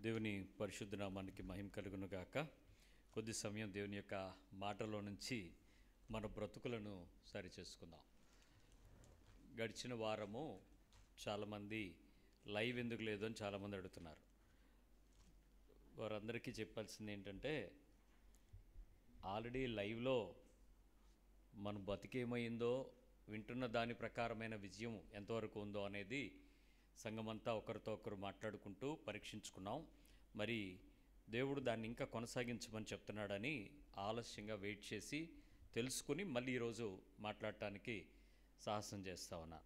దేవుని పరిశుద్ధ నామానికి మహిమ కలుగును గాక. కొద్ది సమయం దేవుని యొక్క మాటలో నుంచి మన బ్రతుకులను సరి చేసుకుందాం. గడిచిన వారము చాలామంది లైవ్ ఎందుకు లేదు అని చాలామంది అడుగుతున్నారు. వారందరికీ చెప్పాల్సింది ఏంటంటే, ఆల్రెడీ లైవ్లో మన బతికేమైందో, వింటున్న దాని ప్రకారమైన విజయం ఎంతవరకు ఉందో అనేది సంఘమంతా ఒకరితో ఒకరు మాట్లాడుకుంటూ పరీక్షించుకున్నాం. మరి దేవుడు దాన్ని ఇంకా కొనసాగించమని చెప్తున్నాడని ఆలస్యంగా వెయిట్ చేసి తెలుసుకుని మళ్ళీ ఈరోజు మాట్లాడటానికి సాహసం చేస్తా ఉన్నా.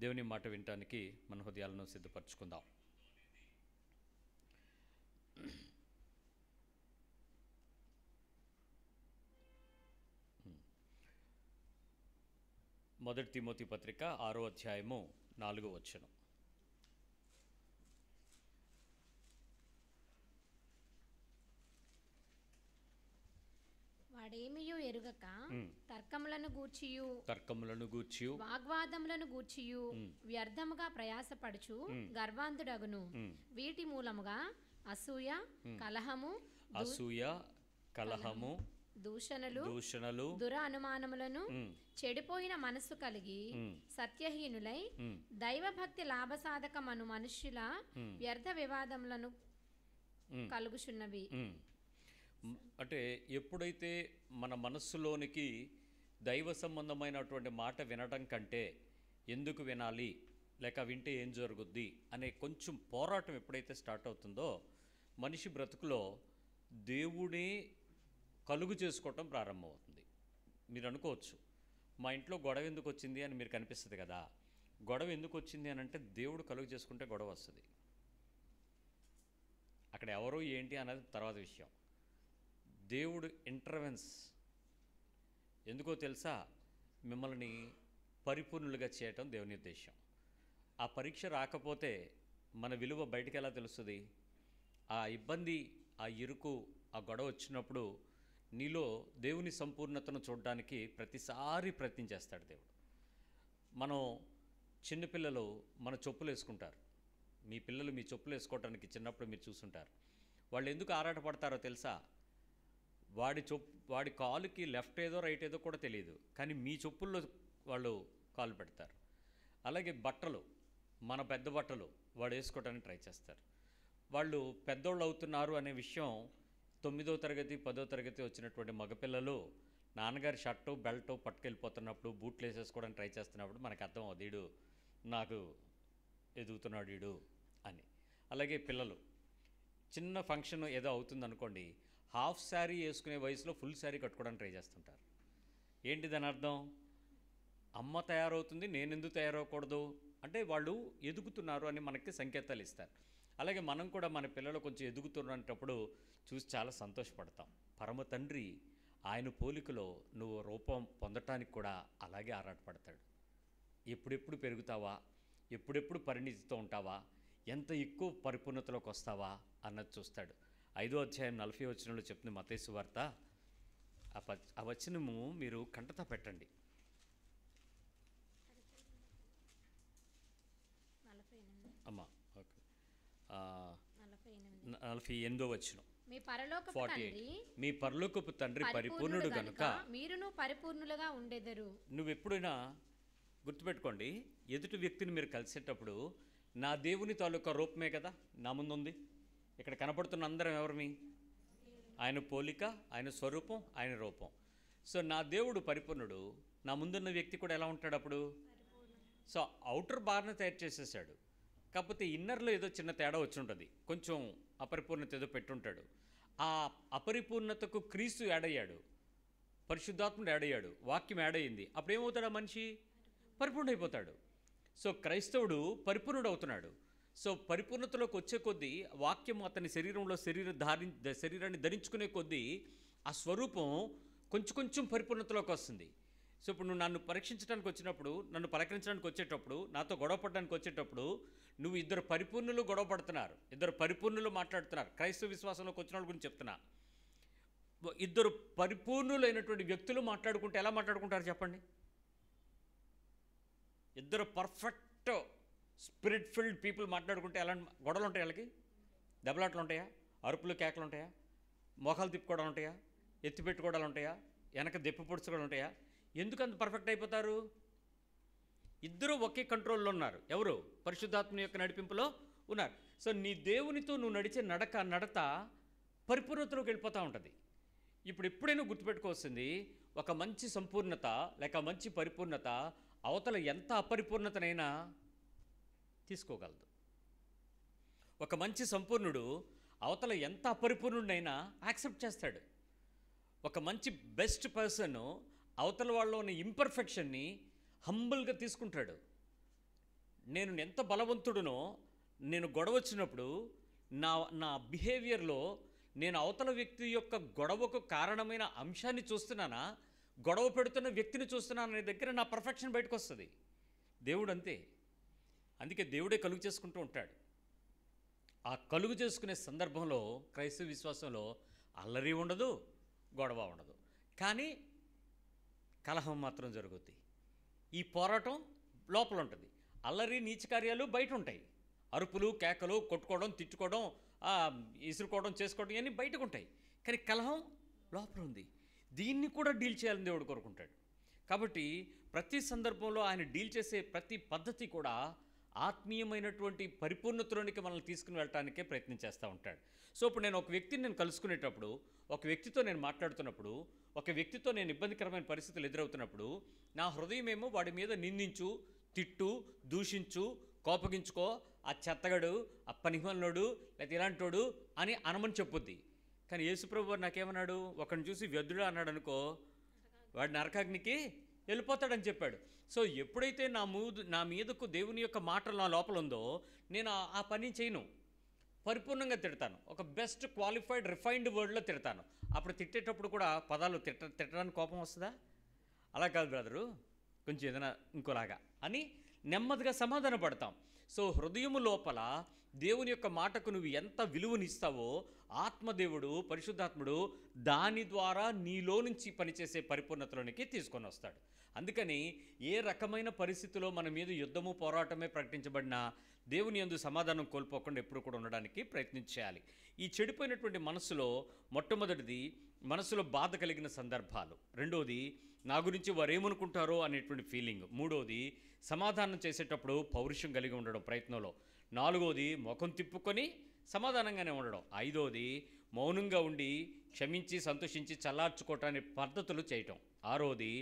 దేవుని మాట వినటానికి మన హృదయాలను సిద్ధపరచుకుందాం. మొదటి తిమోతి పత్రిక 6వ అధ్యాయము 4వ వచనం. వాడేమియో ఎరుగక తర్కములను గూర్చియు వాగ్వాదములను గూర్చియు వ్యర్థముగా ప్రయాసపడుచు గర్వాంధుడగును. వీటి మూలముగా అసూయ కలహము దూషణలు దురానుమానములను చెడిపోయిన మనస్సు కలిగి సత్యహీనులై దైవభక్తి లాభసాధకమను మనుష్యుల వ్యర్థ వివాదములను కలుగుచున్నవి. అంటే ఎప్పుడైతే మన మనస్సులోనికి దైవ సంబంధమైనటువంటి మాట వినడం కంటే ఎందుకు వినాలి, లేక వింటే ఏం జరుగుద్ది అనే కొంచెం పోరాటం ఎప్పుడైతే స్టార్ట్ అవుతుందో మనిషి బ్రతుకులో దేవుడే కలుగు చేసుకోవటం ప్రారంభమవుతుంది. మీరు అనుకోవచ్చు, మా ఇంట్లో గొడవ ఎందుకు వచ్చింది అని మీరు కనిపిస్తుంది కదా. గొడవ ఎందుకు వచ్చింది అని అంటే దేవుడు కలుగు చేసుకుంటే గొడవ వస్తుంది. అక్కడ ఎవరు ఏంటి అన్నది తర్వాత విషయం. దేవుడు ఇంటర్వెన్స్ ఎందుకో తెలుసా? మిమ్మల్ని పరిపూర్ణులుగా చేయటం దేవుని ఉద్దేశం. ఆ పరీక్ష రాకపోతే మన విలువ బయటికి ఎలా తెలుస్తుంది? ఆ ఇబ్బంది, ఆ ఇరుకు, ఆ గొడవ వచ్చినప్పుడు నీలో దేవుని సంపూర్ణతను చూడడానికి ప్రతిసారి ప్రయత్నం చేస్తాడు దేవుడు. మనం చిన్నపిల్లలు మన చెప్పులు వేసుకుంటారు. మీ పిల్లలు మీ చెప్పులు వేసుకోవడానికి చిన్నప్పుడు మీరు చూసుంటారు. వాళ్ళు ఎందుకు ఆరాటపడతారో తెలుసా? వాడి కాలుకి లెఫ్ట్ ఏదో రైట్ ఏదో కూడా తెలియదు, కానీ మీ చెప్పుల్లో వాళ్ళు కాలు పెడతారు. అలాగే బట్టలు, మన పెద్ద బట్టలు వాడు వేసుకోవడానికి ట్రై చేస్తారు. వాళ్ళు పెద్దోళ్ళు అవుతున్నారు అనే విషయం 9వ తరగతి 10వ తరగతి వచ్చినటువంటి మగపిల్లలు నాన్నగారి షర్టు బెల్ట్ పట్టుకెళ్ళిపోతున్నప్పుడు, బూట్లు వేసేసుకోవడానికి ట్రై చేస్తున్నప్పుడు మనకు అర్థం అవుతుంది, వీడు నాకు ఎదుగుతున్నాడు వీడు అని. అలాగే పిల్లలు చిన్న ఫంక్షన్ ఏదో అవుతుందనుకోండి, హాఫ్ శారీ వేసుకునే వయసులో ఫుల్ శారీ కట్టుకోవడానికి ట్రై చేస్తుంటారు. ఏంటి దాని అర్థం? అమ్మ తయారవుతుంది, నేను ఎందుకు తయారవకూడదు అంటే వాళ్ళు ఎదుగుతున్నారు అని మనకి సంకేతాలు ఇస్తారు. అలాగే మనం కూడా మన పిల్లలు కొంచెం ఎదుగుతున్నప్పుడు చూసి చాలా సంతోషపడతాం. పరమ తండ్రి ఆయన పోలికలో నువ్వు రూపం పొందటానికి కూడా అలాగే ఆరాటపడతాడు. ఎప్పుడెప్పుడు పెరుగుతావా, ఎప్పుడెప్పుడు పరిణితితో ఉంటావా, ఎంత ఎక్కువ పరిపూర్ణతలోకి వస్తావా అన్నది చూస్తాడు. 5వ అధ్యాయం 40వ వచనంలో చెప్తుంది మత్తయి సువార్త. ఆ వచనము మీరు కంటతా పెట్టండి. 48వ వచనం. మీ పరలోకపు తండ్రి పరిపూర్ణుడు గనుక మీరును పరిపూర్ణులుగా ఉండెదరు. నువ్వు ఎప్పుడైనా గుర్తుపెట్టుకోండి, ఎదుటి వ్యక్తిని మీరు కలిసేటప్పుడు నా దేవుని తాలూకా రూపమే కదా నా ముందుంది. ఇక్కడ కనపడుతున్న అందరం ఎవరిమి? ఆయన పోలిక, ఆయన స్వరూపం, ఆయన రూపం. సో నా దేవుడు పరిపూర్ణుడు, నా ముందున్న వ్యక్తి కూడా ఎలా ఉంటాడు అప్పుడు? సో అవుటర్ బార్ని తయారు చేసేసాడు, కాకపోతే ఇన్నర్లో ఏదో చిన్న తేడా వచ్చి ఉంటుంది, కొంచెం అపరిపూర్ణత ఏదో పెట్టుంటాడు. ఆ అపరిపూర్ణతకు క్రీస్తు యాడ్ అయ్యాడు, పరిశుద్ధాత్ముడు యాడ్ అయ్యాడు, వాక్యం యాడ్ అయ్యింది. అప్పుడు ఏమవుతాడు? ఆ మనిషి పరిపూర్ణ అయిపోతాడు. సో క్రైస్తవుడు పరిపూర్ణుడు అవుతున్నాడు. సో పరిపూర్ణతలోకి వచ్చే కొద్దీ వాక్యం అతని శరీరంలో శరీరాన్ని ధరించుకునే కొద్దీ ఆ స్వరూపం కొంచెం కొంచెం పరిపూర్ణతలోకి వస్తుంది. సో ఇప్పుడు నువ్వు నన్ను పరీక్షించడానికి వచ్చినప్పుడు, నన్ను పలకరించడానికి వచ్చేటప్పుడు, నాతో గొడవపడడానికి వచ్చేటప్పుడు నువ్వు ఇద్దరు పరిపూర్ణులు గొడవపడుతున్నారు, ఇద్దరు పరిపూర్ణులు మాట్లాడుతున్నారు. క్రైస్తవ విశ్వాసంలోకి వచ్చిన వాళ్ళ గురించి చెప్తున్నా. ఇద్దరు పరిపూర్ణులైనటువంటి వ్యక్తులు మాట్లాడుకుంటే ఎలా మాట్లాడుకుంటారు చెప్పండి? ఇద్దరు పర్ఫెక్ట్ స్పిరిట్ ఫిల్డ్ పీపుల్ మాట్లాడుకుంటే ఎలా గొడవలు ఉంటాయి వాళ్ళకి? దెబ్బలాట్లు ఉంటాయా? అరుపులు కేకలు ఉంటాయా? మోకాలు తిప్పుకోవడాలు ఉంటాయా? ఎత్తి పెట్టుకోవడాలు ఉంటాయా? వెనక దెప్పి పొడుచుకోవడం ఉంటాయా? ఎందుకు అంత పర్ఫెక్ట్ అయిపోతారు? ఇద్దరూ ఒకే కంట్రోల్లో ఉన్నారు. ఎవరు? పరిశుద్ధాత్మ యొక్క నడిపింపులో ఉన్నారు. సో నీ దేవునితో నువ్వు నడిచే నడత పరిపూర్ణతలోకి వెళ్ళిపోతూ ఉంటుంది. ఇప్పుడు ఎప్పుడైనా గుర్తుపెట్టుకోవాల్సింది, ఒక మంచి సంపూర్ణత లేక మంచి పరిపూర్ణత అవతల ఎంత అపరిపూర్ణతనైనా తీసుకోగలదు. ఒక మంచి సంపూర్ణుడు అవతల ఎంత అపరిపూర్ణుడైనా యాక్సెప్ట్ చేస్తాడు. ఒక మంచి బెస్ట్ పర్సన్ అవతల వాళ్ళలో ఉన్న ఇంపర్ఫెక్షన్ని హంబుల్గా తీసుకుంటాడు. నేను ఎంత బలవంతుడునో, నేను గొడవ వచ్చినప్పుడు నా బిహేవియర్లో నేను అవతల వ్యక్తి యొక్క గొడవకు కారణమైన అంశాన్ని చూస్తున్నానా, గొడవ పెడుతున్న వ్యక్తిని చూస్తున్నాను అనే దగ్గర నా పర్ఫెక్షన్ బయటకు వస్తుంది. దేవుడు అంతే. అందుకే దేవుడే కలుగు చేసుకుంటూ ఉంటాడు. ఆ కలుగు చేసుకునే సందర్భంలో క్రైస్తవ విశ్వాసంలో అల్లరి ఉండదు, గొడవ ఉండదు, కానీ కలహం మాత్రం జరుగుద్ది. ఈ పోరాటం లోపల ఉంటుంది. అల్లరి నీచ కార్యాలు బయట ఉంటాయి. అరుపులు కేకలు, కొట్టుకోవడం, తిట్టుకోవడం, ఇసురుకోవడం, చేసుకోవడం ఇవన్నీ బయటకు ఉంటాయి. కానీ కలహం లోపల ఉంది. దీన్ని కూడా డీల్ చేయాలని దేవుడు కోరుకుంటాడు. కాబట్టి ప్రతి సందర్భంలో ఆయన డీల్ చేసే ప్రతి పద్ధతి కూడా ఆత్మీయమైనటువంటి పరిపూర్ణతలోనికి మనల్ని తీసుకుని వెళ్ళటానికే ప్రయత్నం చేస్తూ ఉంటాడు. సో ఇప్పుడు నేను ఒక వ్యక్తిని నేను కలుసుకునేటప్పుడు, ఒక వ్యక్తితో నేను మాట్లాడుతున్నప్పుడు, ఒక వ్యక్తితో నేను ఇబ్బందికరమైన పరిస్థితులు ఎదురవుతున్నప్పుడు నా హృదయం ఏమో వాడి మీద నిందించు, తిట్టు, దూషించు, కోపగించుకో, ఆ చెత్తగడు, ఆ పనిమల్లోడు, లేకపోతే ఇలాంటోడు అని అనమని చెప్పుద్ది. కానీ యేసుప్రభు వారు నాకేమన్నాడు? ఒకరిని చూసి వ్యర్థుడు అన్నాడు అనుకో, వాడు నరకాగ్నికి వెళ్ళిపోతాడని చెప్పాడు. సో ఎప్పుడైతే నా మీదకు దేవుని యొక్క మాటలు నా లోపల ఉందో నేను ఆ పని చేయను, పరిపూర్ణంగా తిడతాను. ఒక బెస్ట్ క్వాలిఫైడ్ రిఫైన్డ్ వర్డ్లో తిడతాను. అప్పుడు తిట్టేటప్పుడు కూడా పదాలు తిట్టడానికి కోపం వస్తుందా? అలా కాదు బ్రదరు, కొంచెం ఏదైనా ఇంకోలాగా అని నెమ్మదిగా సమాధాన పడతాం. సో హృదయము లోపల దేవుని యొక్క మాటకు నువ్వు ఎంత విలువనిస్తావో ఆత్మదేవుడు, పరిశుద్ధాత్ముడు దాని ద్వారా నీలో నుంచి పనిచేసే పరిపూర్ణతలోనికి తీసుకొని వస్తాడు. అందుకని ఏ రకమైన పరిస్థితిలో మన మీద యుద్ధము, పోరాటమే ప్రకటించబడినా దేవుని యందు సమాధానం కోల్పోకుండా ఎప్పుడు కూడా ఉండడానికి ప్రయత్నించాలి. ఈ చెడిపోయినటువంటి మనసులో మొట్టమొదటిది మనసులో బాధ కలిగిన సందర్భాలు, రెండోది నా గురించి వారు ఏమనుకుంటారో అనేటువంటి ఫీలింగ్, మూడోది సమాధానం చేసేటప్పుడు పౌరుషం కలిగి ఉండడం ప్రయత్నంలో, నాలుగోది ముఖం తిప్పుకొని సమాధానంగానే ఉండడం, ఐదోది మౌనంగా ఉండి క్షమించి సంతోషించి చల్లార్చుకోవటానికి పద్ధతులు చేయటం, ఆరోది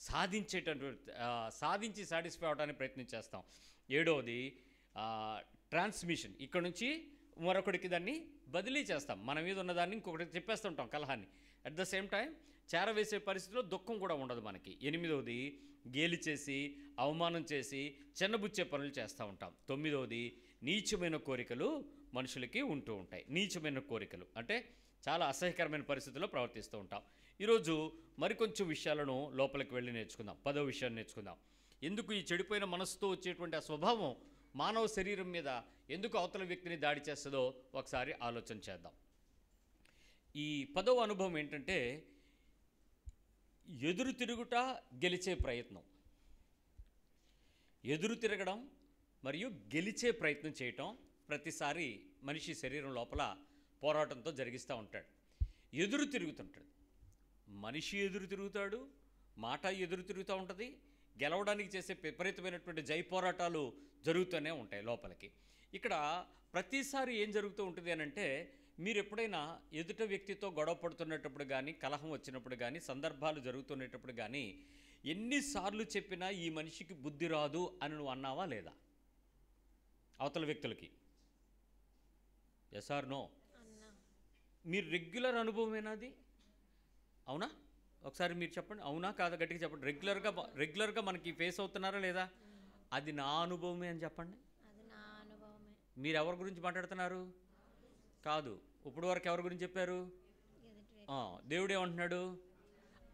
సాధించి సాటిస్ఫై అవడానికి ప్రయత్నం చేస్తాం, ఏడవది ట్రాన్స్మిషన్, ఇక్కడ నుంచి మరొకడికి దాన్ని బదిలీ చేస్తాం. మన మీద ఉన్నదాన్ని ఇంకొకటి చెప్పేస్తుంటాం కలహాన్ని. అట్ ద సేమ్ టైం చేరవేసే పరిస్థితిలో దుఃఖం కూడా ఉండదు మనకి. ఎనిమిదవది గేలి చేసి అవమానం చేసి చిన్నబుచ్చే పనులు చేస్తూ ఉంటాం. తొమ్మిదవది నీచమైన కోరికలు మనుషులకి ఉంటూ ఉంటాయి. నీచమైన కోరికలు అంటే చాలా అసహ్యకరమైన పరిస్థితుల్లో ప్రవర్తిస్తూ ఉంటాం. ఈరోజు మరికొంచెం విషయాలను లోపలికి వెళ్ళి నేర్చుకుందాం. 10వ విషయాన్ని నేర్చుకుందాం. ఎందుకు ఈ చెడిపోయిన మనసుతో వచ్చేటువంటి ఆ స్వభావం మానవ శరీరం మీద ఎందుకు అవతల వ్యక్తిని దాడి చేస్తుందో ఒకసారి ఆలోచన చేద్దాం. ఈ 10వ అనుభవం ఏంటంటే ఎదురు తిరుగుట, గెలిచే ప్రయత్నం. ఎదురు తిరగడం మరియు గెలిచే ప్రయత్నం చేయటం ప్రతిసారి మనిషి శరీరం లోపల పోరాటంతో జరిగిస్తూ ఉంటాడు. ఎదురు తిరుగుతుంటాడు మనిషి, ఎదురు తిరుగుతాడు, మాట ఎదురు తిరుగుతూ ఉంటుంది. గెలవడానికి చేసే విపరీతమైనటువంటి జై పోరాటాలు జరుగుతూనే ఉంటాయి లోపలికి. ఇక్కడ ప్రతిసారి ఏం జరుగుతూ ఉంటుంది అని అంటే, మీరు ఎప్పుడైనా ఎదుట వ్యక్తితో గొడవ పడుతున్నప్పుడు కానీ, కలహం వచ్చినప్పుడు కానీ, సందర్భాలు జరుగుతున్నప్పుడు కానీ ఎన్నిసార్లు చెప్పినా ఈ మనిషికి బుద్ధి రాదు అని నువ్వు అన్నావా లేదా? అవతల వ్యక్తులకి ఎస్ ఆర్ నో? మీరు రెగ్యులర్ అనుభవమేనా అది? అవునా? ఒకసారి మీరు చెప్పండి, అవునా కాదా? గట్టిగా చెప్పండి. రెగ్యులర్గా మనకి ఫేస్ అవుతున్నారా లేదా? అది నా అనుభవమే అని చెప్పండి. మీరు ఎవరి గురించి మాట్లాడుతున్నారు? కాదు, ఇప్పుడు వరకు ఎవరి గురించి చెప్పారు? దేవుడు ఏమంటున్నాడు?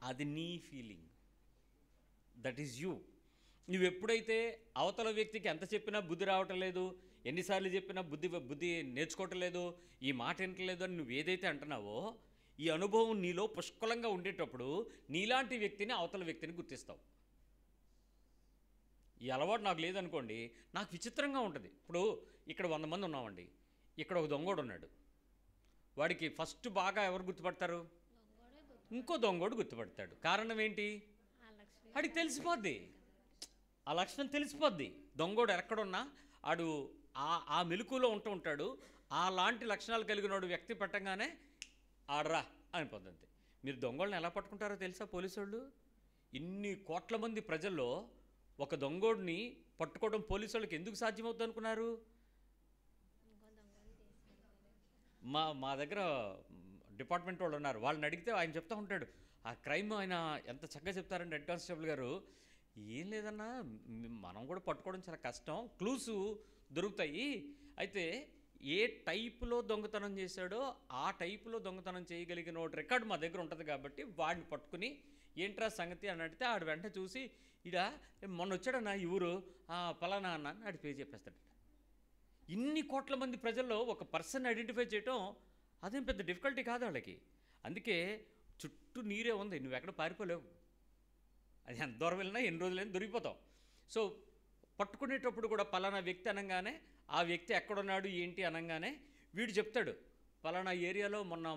అది నీ ఫీలింగ్, దట్ ఈజ్ యూ. నువ్వు ఎప్పుడైతే అవతల వ్యక్తికి ఎంత చెప్పినా బుద్ధి రావటం లేదు, ఎన్నిసార్లు చెప్పినా బుద్ధి నేర్చుకోవటం లేదు, ఈ మాట వినట్లేదు అని నువ్వు ఏదైతే అంటున్నావో, ఈ అనుభవం నీలో పుష్కలంగా ఉండేటప్పుడు నీలాంటి వ్యక్తిని, అవతల వ్యక్తిని గుర్తిస్తావు. ఈ అలవాటు నాకు లేదనుకోండి, నాకు విచిత్రంగా ఉంటుంది. ఇప్పుడు ఇక్కడ 100 మంది ఉన్నామండి, ఇక్కడ ఒక దొంగోడు ఉన్నాడు. వాడికి ఫస్ట్ బాగా ఎవరు గుర్తుపడతారు? ఇంకో దొంగోడు గుర్తుపడతాడు. కారణం ఏంటి? వాడికి తెలిసిపోద్ది, ఆ లక్షణం తెలిసిపోద్ది. దొంగోడు ఎక్కడున్నా ఆడు ఆ మెలకులో ఉంటూ ఉంటాడు. అలాంటి లక్షణాలు కలిగినోడు వ్యక్తి పెట్టంగానే ఆడరా అనిపోద్ది అంతే. మీరు దొంగోళ్ళని ఎలా పట్టుకుంటారో తెలుసా పోలీసు వాళ్ళు? ఇన్ని కోట్ల మంది ప్రజల్లో ఒక దొంగోడిని పట్టుకోవడం పోలీసు వాళ్ళకి ఎందుకు సాధ్యమవుతుంది అనుకున్నారు? మా దగ్గర డిపార్ట్మెంట్ వాళ్ళు ఉన్నారు, వాళ్ళని అడిగితే ఆయన చెప్తూ ఉంటాడు ఆ క్రైమ్. ఆయన ఎంత చక్కగా చెప్తారంటే హెడ్ కానిస్టేబుల్ గారు, ఏం లేదన్నా మనం కూడా పట్టుకోవడం చాలా కష్టం, క్లూస్ దొరుకుతాయి. అయితే ఏ టైపులో దొంగతనం చేశాడో ఆ టైపులో దొంగతనం చేయగలిగిన ఒక రికార్డు మా దగ్గర ఉంటుంది కాబట్టి వాడిని పట్టుకుని ఏంట్రా సంగతి అని అడిగితే ఆడు వెంట చూసి ఇడ మొన్న వచ్చాడన్నా ఈ ఊరు పలానా అన్న ఆడి పేరు చెప్పేస్తాడు. ఇన్ని కోట్ల మంది ప్రజల్లో ఒక పర్సన్ ఐడెంటిఫై చేయటం అదేం పెద్ద డిఫికల్టీ కాదు వాళ్ళకి. అందుకే చుట్టూ నీరే ఉంది, నువ్వు ఎక్కడ పారిపోలేవు. అది ఎంత దూరం వెళ్ళినా ఎన్ని రోజులైనా దొరికిపోతావు. సో పట్టుకునేటప్పుడు కూడా పలానా వ్యక్తి అనగానే ఆ వ్యక్తి ఎక్కడున్నాడు ఏంటి అనగానే వీడు చెప్తాడు పలానా ఏరియాలో మొన్న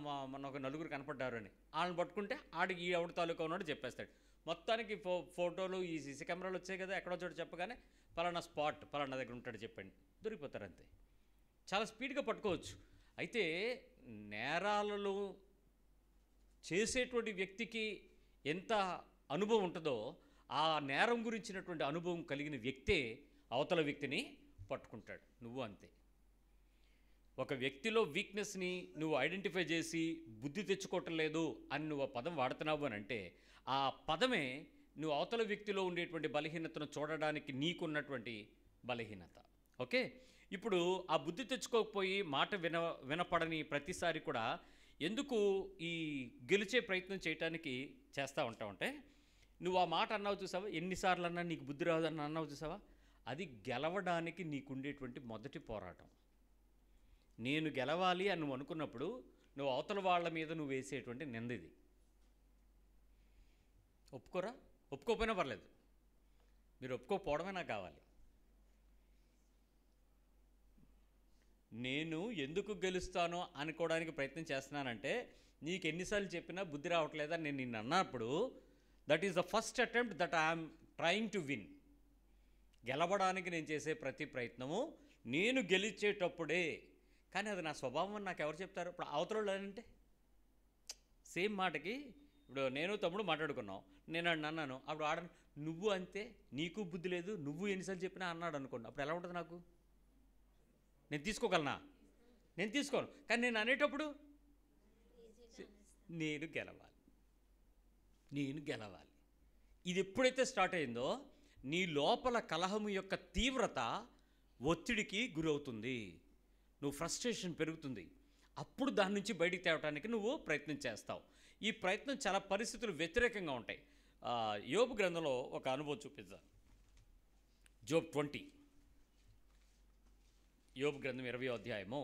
ఒక నలుగురు కనపడ్డారు అని. వాళ్ళని పట్టుకుంటే ఆడికి ఈ ఎవరి తాలూకా ఉన్నాడు చెప్పేస్తాడు. మొత్తానికి ఫోటోలు ఈ సీసీ కెమెరాలు వచ్చాయి కదా, ఎక్కడో చోటు చెప్పగానే పలానా స్పాట్ పలానా దగ్గర ఉంటాడు చెప్పండి, దొరికిపోతారు అంతే. చాలా స్పీడ్గా పట్టుకోవచ్చు. అయితే నేరాలలో చేసేటువంటి వ్యక్తికి ఎంత అనుభవం ఉంటుందో ఆ నేరం గురించినటువంటి అనుభవం కలిగిన వ్యక్తే అవతల వ్యక్తిని పట్టుకుంటాడు. నువ్వు అంతే. ఒక వ్యక్తిలో వీక్నెస్ని నువ్వు ఐడెంటిఫై చేసి బుద్ధి తెచ్చుకోవటం లేదు అని నువ్వు ఆ పదం వాడుతున్నావు అని అంటే ఆ పదమే నువ్వు అవతల వ్యక్తిలో ఉండేటువంటి బలహీనతను చూడడానికి నీకున్నటువంటి బలహీనత. ఓకే, ఇప్పుడు ఆ బుద్ధి తెచ్చుకోకపోయి మాట వినపడని ప్రతిసారి కూడా ఎందుకు ఈ గెలిచే ప్రయత్నం చేయడానికి చేస్తూ ఉంటావంటే, నువ్వు ఆ మాట అన్నావు చూసావా, ఎన్నిసార్లు అన్నా నీకు బుద్ధి రాదని అన్నావు చూసావా, అది గెలవడానికి నీకుండేటువంటి మొదటి పోరాటం. నేను గెలవాలి అని నువ్వు అనుకున్నప్పుడు నువ్వు అవతల వాళ్ళ మీద నువ్వు వేసేటువంటి నిందిది. ఒప్పుకోరా? ఒప్పుకోకపోయినా పర్లేదు, మీరు ఒప్పుకోకపోవడమే నాకు కావాలి. నేను ఎందుకు గెలుస్తానో అనుకోవడానికి ప్రయత్నం చేస్తున్నానంటే నీకు ఎన్నిసార్లు చెప్పినా బుద్ధి రావట్లేదని నేను నిన్ను అన్నప్పుడు that is the first attempt that I'm trying to win. గెలవడానికి నేను చేసే ప్రతి ప్రయత్నము నేను గెలిచేటప్పుడే. కానీ అది నా స్వభావం అని నాకు ఎవరు చెప్తారు? ఇప్పుడు అవతల అంటే సేమ్ మాటకి ఇప్పుడు నేను తమ్ముడు మాట్లాడుకున్నాం, నేను అన్నాను, అప్పుడు నువ్వు అంతే, నీకు బుద్ధి లేదు, నువ్వు ఎన్నిసార్లు చెప్పినా అన్నాడు అనుకోండి, అప్పుడు ఎలా ఉంటుంది నాకు? నేను తీసుకోగలనా? నేను తీసుకోను. కానీ నేను అనేటప్పుడు నేను గెలవాలి. ఇది ఎప్పుడైతే స్టార్ట్ అయిందో నీ లోపల కలహము యొక్క తీవ్రత ఒత్తిడికి గురవుతుంది, నువ్వు ఫ్రస్ట్రేషన్ పెరుగుతుంది. అప్పుడు దాని నుంచి బయటికి తేవడానికి నువ్వు ప్రయత్నం చేస్తావు. ఈ ప్రయత్నం చాలా పరిస్థితులు వ్యతిరేకంగా ఉంటాయి. యోబు గ్రంథంలో ఒక అనుభవం చూపిద్దాం. జోబ్ 20, యోబు గ్రంథం 20వ అధ్యాయము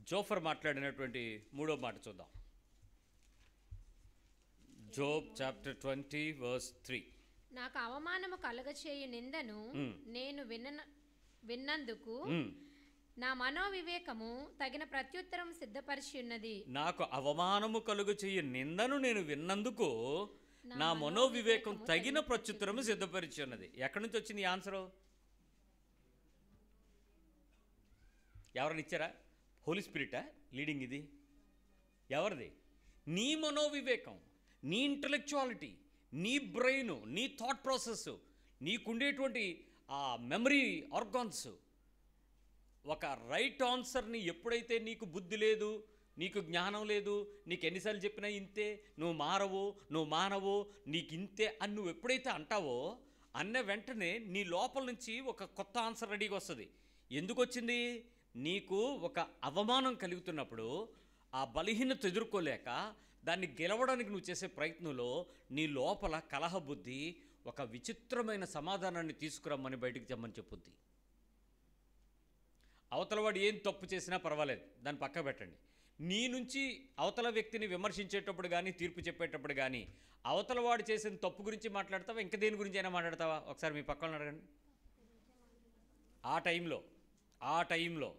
జోఫర్ మాట్లాడినటువంటి 3వ మాట చూద్దాం. Job chapter 20 verse 3. నాకు అవమానము కలుగచేయు నిందను నేను విన్నందుకు నా మనోవివేకము తగిన ప్రత్యుత్తరం సిద్ధపరిచి ఉన్నది. నాకు అవమానము కలుగచేయు నిందను నేను విన్నందుకు నా మనోవివేకం తగిన ప్రత్యుత్తరము సిద్ధపరిచి ఉన్నది. ఎక్కడి నుంచి వచ్చింది ఈ ఆన్సరు? ఎవరైనా ఇచ్చారా? హోలీ స్పిరిటా లీడింగ్? ఇది ఎవరిది? నీ మనోవివేకం, నీ ఇంటలెక్చువాలిటీ, నీ బ్రెయిన్, నీ థాట్ ప్రాసెస్, నీకుండేటువంటి ఆ మెమరీ ఆర్గాన్స్. ఒక రైట్ ఆన్సర్ని ఎప్పుడైతే నీకు బుద్ధి లేదు, నీకు జ్ఞానం లేదు, నీకు ఎన్నిసార్లు చెప్పినా ఇంతే, నువ్వు మానవు, నీకు ఇంతే అని నువ్వు ఎప్పుడైతే అంటావో అన్న వెంటనే నీ లోపల నుంచి ఒక కొత్త ఆన్సర్ రెడీగా వస్తుంది. ఎందుకు వచ్చింది? నీకు ఒక అవమానం కలుగుతున్నప్పుడు ఆ బలహీనత ఎదుర్కోలేక దాన్ని గెలవడానికి నువ్వు చేసే ప్రయత్నంలో నీ లోపల కలహబుద్ధి ఒక విచిత్రమైన సమాధానాన్ని తీసుకురమ్మని బయటికి చెమ్మని చెప్పుద్ది. అవతలవాడు ఏం తప్పు చేసినా పర్వాలేదు, దాన్ని పక్క పెట్టండి. నీ నుంచి అవతల వ్యక్తిని విమర్శించేటప్పుడు కానీ తీర్పు చెప్పేటప్పుడు కానీ అవతలవాడు చేసిన తప్పు గురించి మాట్లాడతావా, ఇంకా దేని గురించి అయినా మాట్లాడతావా? ఒకసారి మీ పక్కన అడగండి. ఆ టైంలో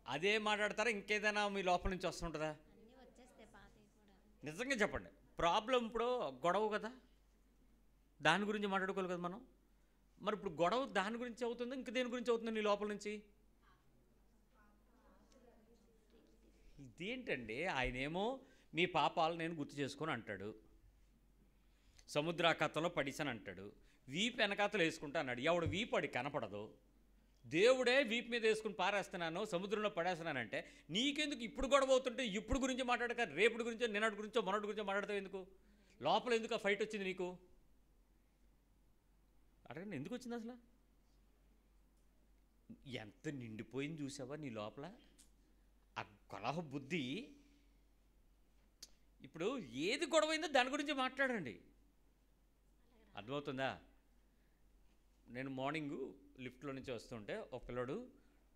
అదే మాట్లాడతారా, ఇంకేదైనా మీ లోపల నుంచి వస్తుంటుందా? నిజంగా చెప్పండి. ప్రాబ్లం ఇప్పుడు గొడవ కదా, దాని గురించి మాట్లాడుకోవాలి కదా మనం. మరి ఇప్పుడు గొడవ దాని గురించి అవుతుంది, ఇంక దేని గురించి అవుతుంది నీ లోపల నుంచి? ఇదేంటండి, ఆయనేమో మీ పాపాలు నేను గుర్తు చేసుకొని అంటాడు, సముద్రాకతంలో పడిసాను అంటాడు, వీపు వెనకాతలు వేసుకుంటా అన్నాడు. ఎవడు వీపు అడి కనపడదు, దేవుడే వీపు మీద వేసుకుని పారేస్తున్నాను, సముద్రంలో పడేస్తున్నానంటే నీకెందుకు ఇప్పుడు గొడవ అవుతుంటే ఇప్పుడు గురించి మాట్లాడక రేపటి గురించో నిన్నటి గురించో మొన్నటి గురించో మాట్లాడతావు ఎందుకు? లోపల ఎందుకు ఆ ఫైట్ వచ్చింది నీకు? అడగండి, ఎందుకు వచ్చింది అసలు? ఎంత నిండిపోయింది చూసావా నీ లోపల ఆ కలహ బుద్ధి. ఇప్పుడు ఏది గొడవైందో దాని గురించి మాట్లాడండి, అర్థమవుతుందా? నేను మార్నింగు లిఫ్ట్లో నుంచి వస్తుంటే ఒక పిల్లడు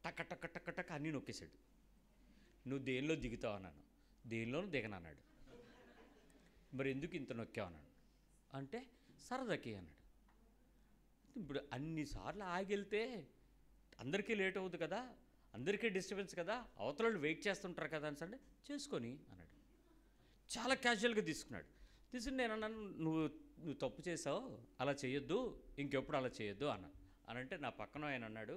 టక్క టక్క టక్క టక్క అన్నీ నొక్కేశాడు. నువ్వు దేనిలో దిగుతావు అన్నాను. దేనిలోనూ దిగనన్నాడు. మరి ఎందుకు ఇంత నొక్కావు అన్నాడు. అంటే సరదాకి అన్నాడు. ఇప్పుడు అన్నిసార్లు ఆగివెళ్తే అందరికీ లేట్ అవుతుంది కదా, అందరికీ డిస్టర్బెన్స్ కదా, అవతల వెయిట్ చేస్తుంటారు కదా అని అంటే చేసుకొని అన్నాడు. చాలా క్యాజువల్గా తీసుకున్నాడు. తీసుకుని నేను అన్నాను, నువ్వు తప్పు చేసావు, అలా చేయొద్దు, ఇంకెప్పుడు అలా చేయొద్దు అన్నాను. అనంటే నా పక్కన ఆయన అన్నాడు,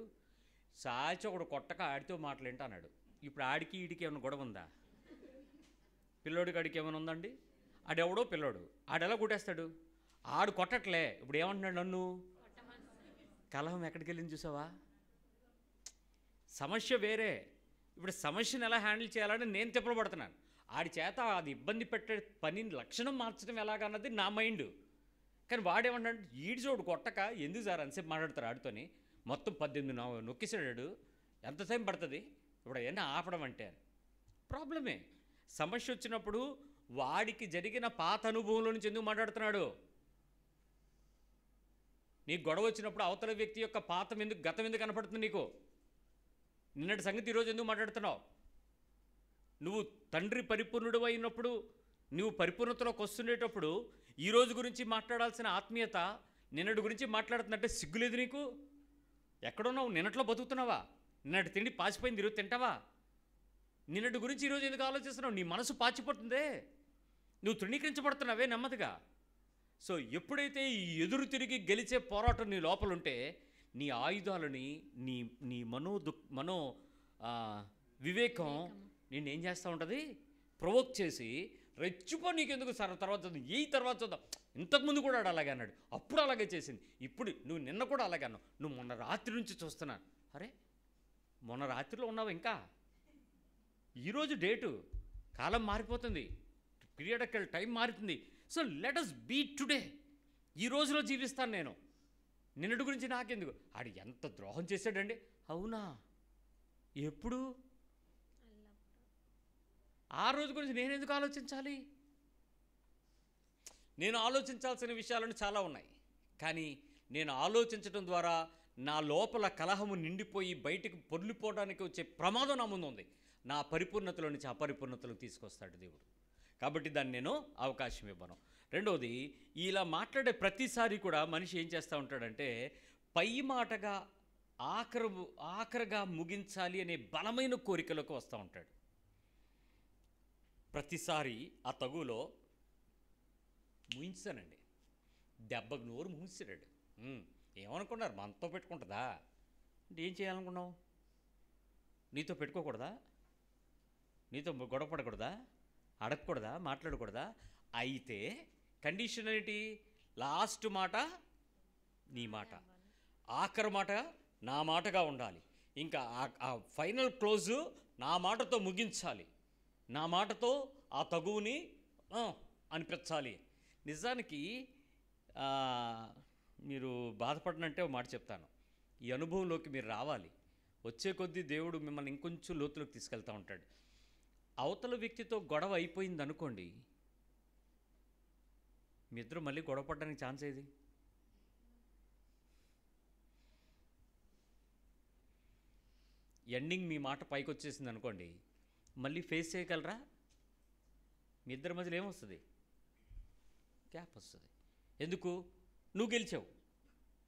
సాచి ఒకడు కొట్టక ఆడితో మాటలేంటి అన్నాడు. ఇప్పుడు ఆడికి ఈడికి ఏమైనా గొడవ ఉందా? పిల్లోడికి ఆడికి ఏమైనా ఉందండి? ఆడెవడో పిల్లోడు, ఆడెలా కొట్టేస్తాడు? ఆడు కొట్టట్లే, ఇప్పుడు ఏమంటున్నాడు నన్ను? కలహం ఎక్కడికి వెళ్ళింది చూసావా? సమస్య వేరే. ఇప్పుడు సమస్యను ఎలా హ్యాండిల్ చేయాలని నేను తిప్పలు పడుతున్నాను. ఆడి చేత అది ఇబ్బంది పెట్టే పని లక్షణం మార్చడం ఎలాగన్నది నా మైండ్. కానీ వాడేమన్నాడు, ఈడి చోడు కొట్టక ఎందుకు సార్ అంతసేపు మాట్లాడతారు ఆడితోని, మొత్తం 18 నొక్కేసాడు, ఎంత టైం పడుతుంది ఇప్పుడు అవన్నీ ఆపడం అంటే? ప్రాబ్లమే. సమస్య వచ్చినప్పుడు వాడికి జరిగిన పాత అనుభవంలో నుంచి ఎందుకు మాట్లాడుతున్నాడు? నీకు గొడవ వచ్చినప్పుడు అవతల వ్యక్తి యొక్క గతం ఎందుకు కనపడుతుంది నీకు? నిన్నటి సంగతి ఈరోజు ఎందుకు మాట్లాడుతున్నావు? నువ్వు తండ్రి పరిపూర్ణుడు అయినప్పుడు, నువ్వు పరిపూర్ణతలోకి వస్తుండేటప్పుడు ఈరోజు గురించి మాట్లాడాల్సిన ఆత్మీయత నిన్నటి గురించి మాట్లాడుతున్నట్టే సిగ్గులేదు నీకు? ఎక్కడున్నావు? నిన్నట్లో బతుకుతున్నావా? నిన్నటి తిండి పాచిపోయింది ఈరోజు తింటావా? నిన్నటి గురించి ఈరోజు ఎందుకు ఆలోచిస్తున్నావు? నీ మనసు పాచిపోతుందే, నువ్వు తృణీకరించబడుతున్నావే నెమ్మదిగా. సో ఎప్పుడైతే ఈ ఎదురు తిరిగి గెలిచే పోరాటం నీ లోపల ఉంటే, నీ ఆయుధాలని నీ మనో వివేకం నేనేం చేస్తూ ఉంటుంది? ప్రొవోక్ చేసి రెచ్చిపో, నీకెందుకు సార్ తర్వాత చూద్దాం, తర్వాత చూద్దాం, ఇంతకుముందు కూడా అలాగే అన్నాడు, అప్పుడు అలాగే చేసింది, ఇప్పుడు నువ్వు నిన్న కూడా అలాగే అన్నావు, నువ్వు మొన్న రాత్రి నుంచి చూస్తున్నాను. అరే మొన్న రాత్రిలో ఉన్నావు, ఇంకా ఈరోజు డేటు, కాలం మారిపోతుంది, పీరియడ్ టైం మారుతుంది. So let us be today. ఈ రోజులో జీవిస్తాను నేను, నిన్నటి గురించి నాకెందుకు? ఆడు ఎంత ద్రోహం చేశాడండి. అవునా? ఎప్పుడు? ఆ రోజు గురించి నేను ఎందుకు ఆలోచించాలి? నేను ఆలోచించాల్సిన విషయాలను చాలా ఉన్నాయి, కానీ నేను ఆలోచించడం ద్వారా నా లోపల కలహము నిండిపోయి బయటికి పొర్లిపోవడానికి వచ్చే ప్రమాదం నా ముందు ఉంది. నా పరిపూర్ణతలో నుంచి అపరిపూర్ణతలకు తీసుకొస్తాడు దేవుడు. కాబట్టి దాన్ని నేను అవకాశం ఇవ్వను. రెండవది, ఇలా మాట్లాడే ప్రతిసారి కూడా మనిషి ఏం చేస్తూ ఉంటాడంటే, పై మాటగా ఆఖరుగా ముగించాలి అనే బలమైన కోరికలకు వస్తూ ఉంటాడు. ప్రతిసారి ఆ తగులో ముయించానండి, దెబ్బకు నోరు ముగిసాడు. ఏమనుకున్నారు, మనతో పెట్టుకుంటుందా అంటే ఏం చేయాలనుకున్నావు? నీతో పెట్టుకోకూడదా? నీతో గొడవ పడకూడదా? అడగకూడదా? మాట్లాడకూడదా? అయితే కండిషన్ ఏంటి? లాస్ట్ మాట నీ మాట, ఆఖరి మాట నా మాటగా ఉండాలి. ఇంకా ఆ ఫైనల్ క్లోజు నా మాటతో ముగించాలి, నా మాటతో ఆ తగువుని అనిపించాలి. నిజానికి మీరు బాధపడినంటే ఒక మాట చెప్తాను, ఈ అనుభవంలోకి మీరు రావాలి. వచ్చే కొద్దీ దేవుడు మిమ్మల్ని ఇంకొంచెం లోతులోకి తీసుకెళ్తూ ఉంటాడు. అవతల వ్యక్తితో గొడవ అయిపోయింది అనుకోండి, మీ ఇద్దరు మళ్ళీ గొడవ పడడానికి ఛాన్స్ ఏది? ఎండింగ్ మీ మాట పైకి వచ్చేసింది అనుకోండి, మళ్ళీ ఫేస్ చేయగలరా? మీ ఇద్దరి మధ్యలో ఏమొస్తుంది? గ్యాప్ వస్తుంది. ఎందుకు? నువ్వు గెలిచావు,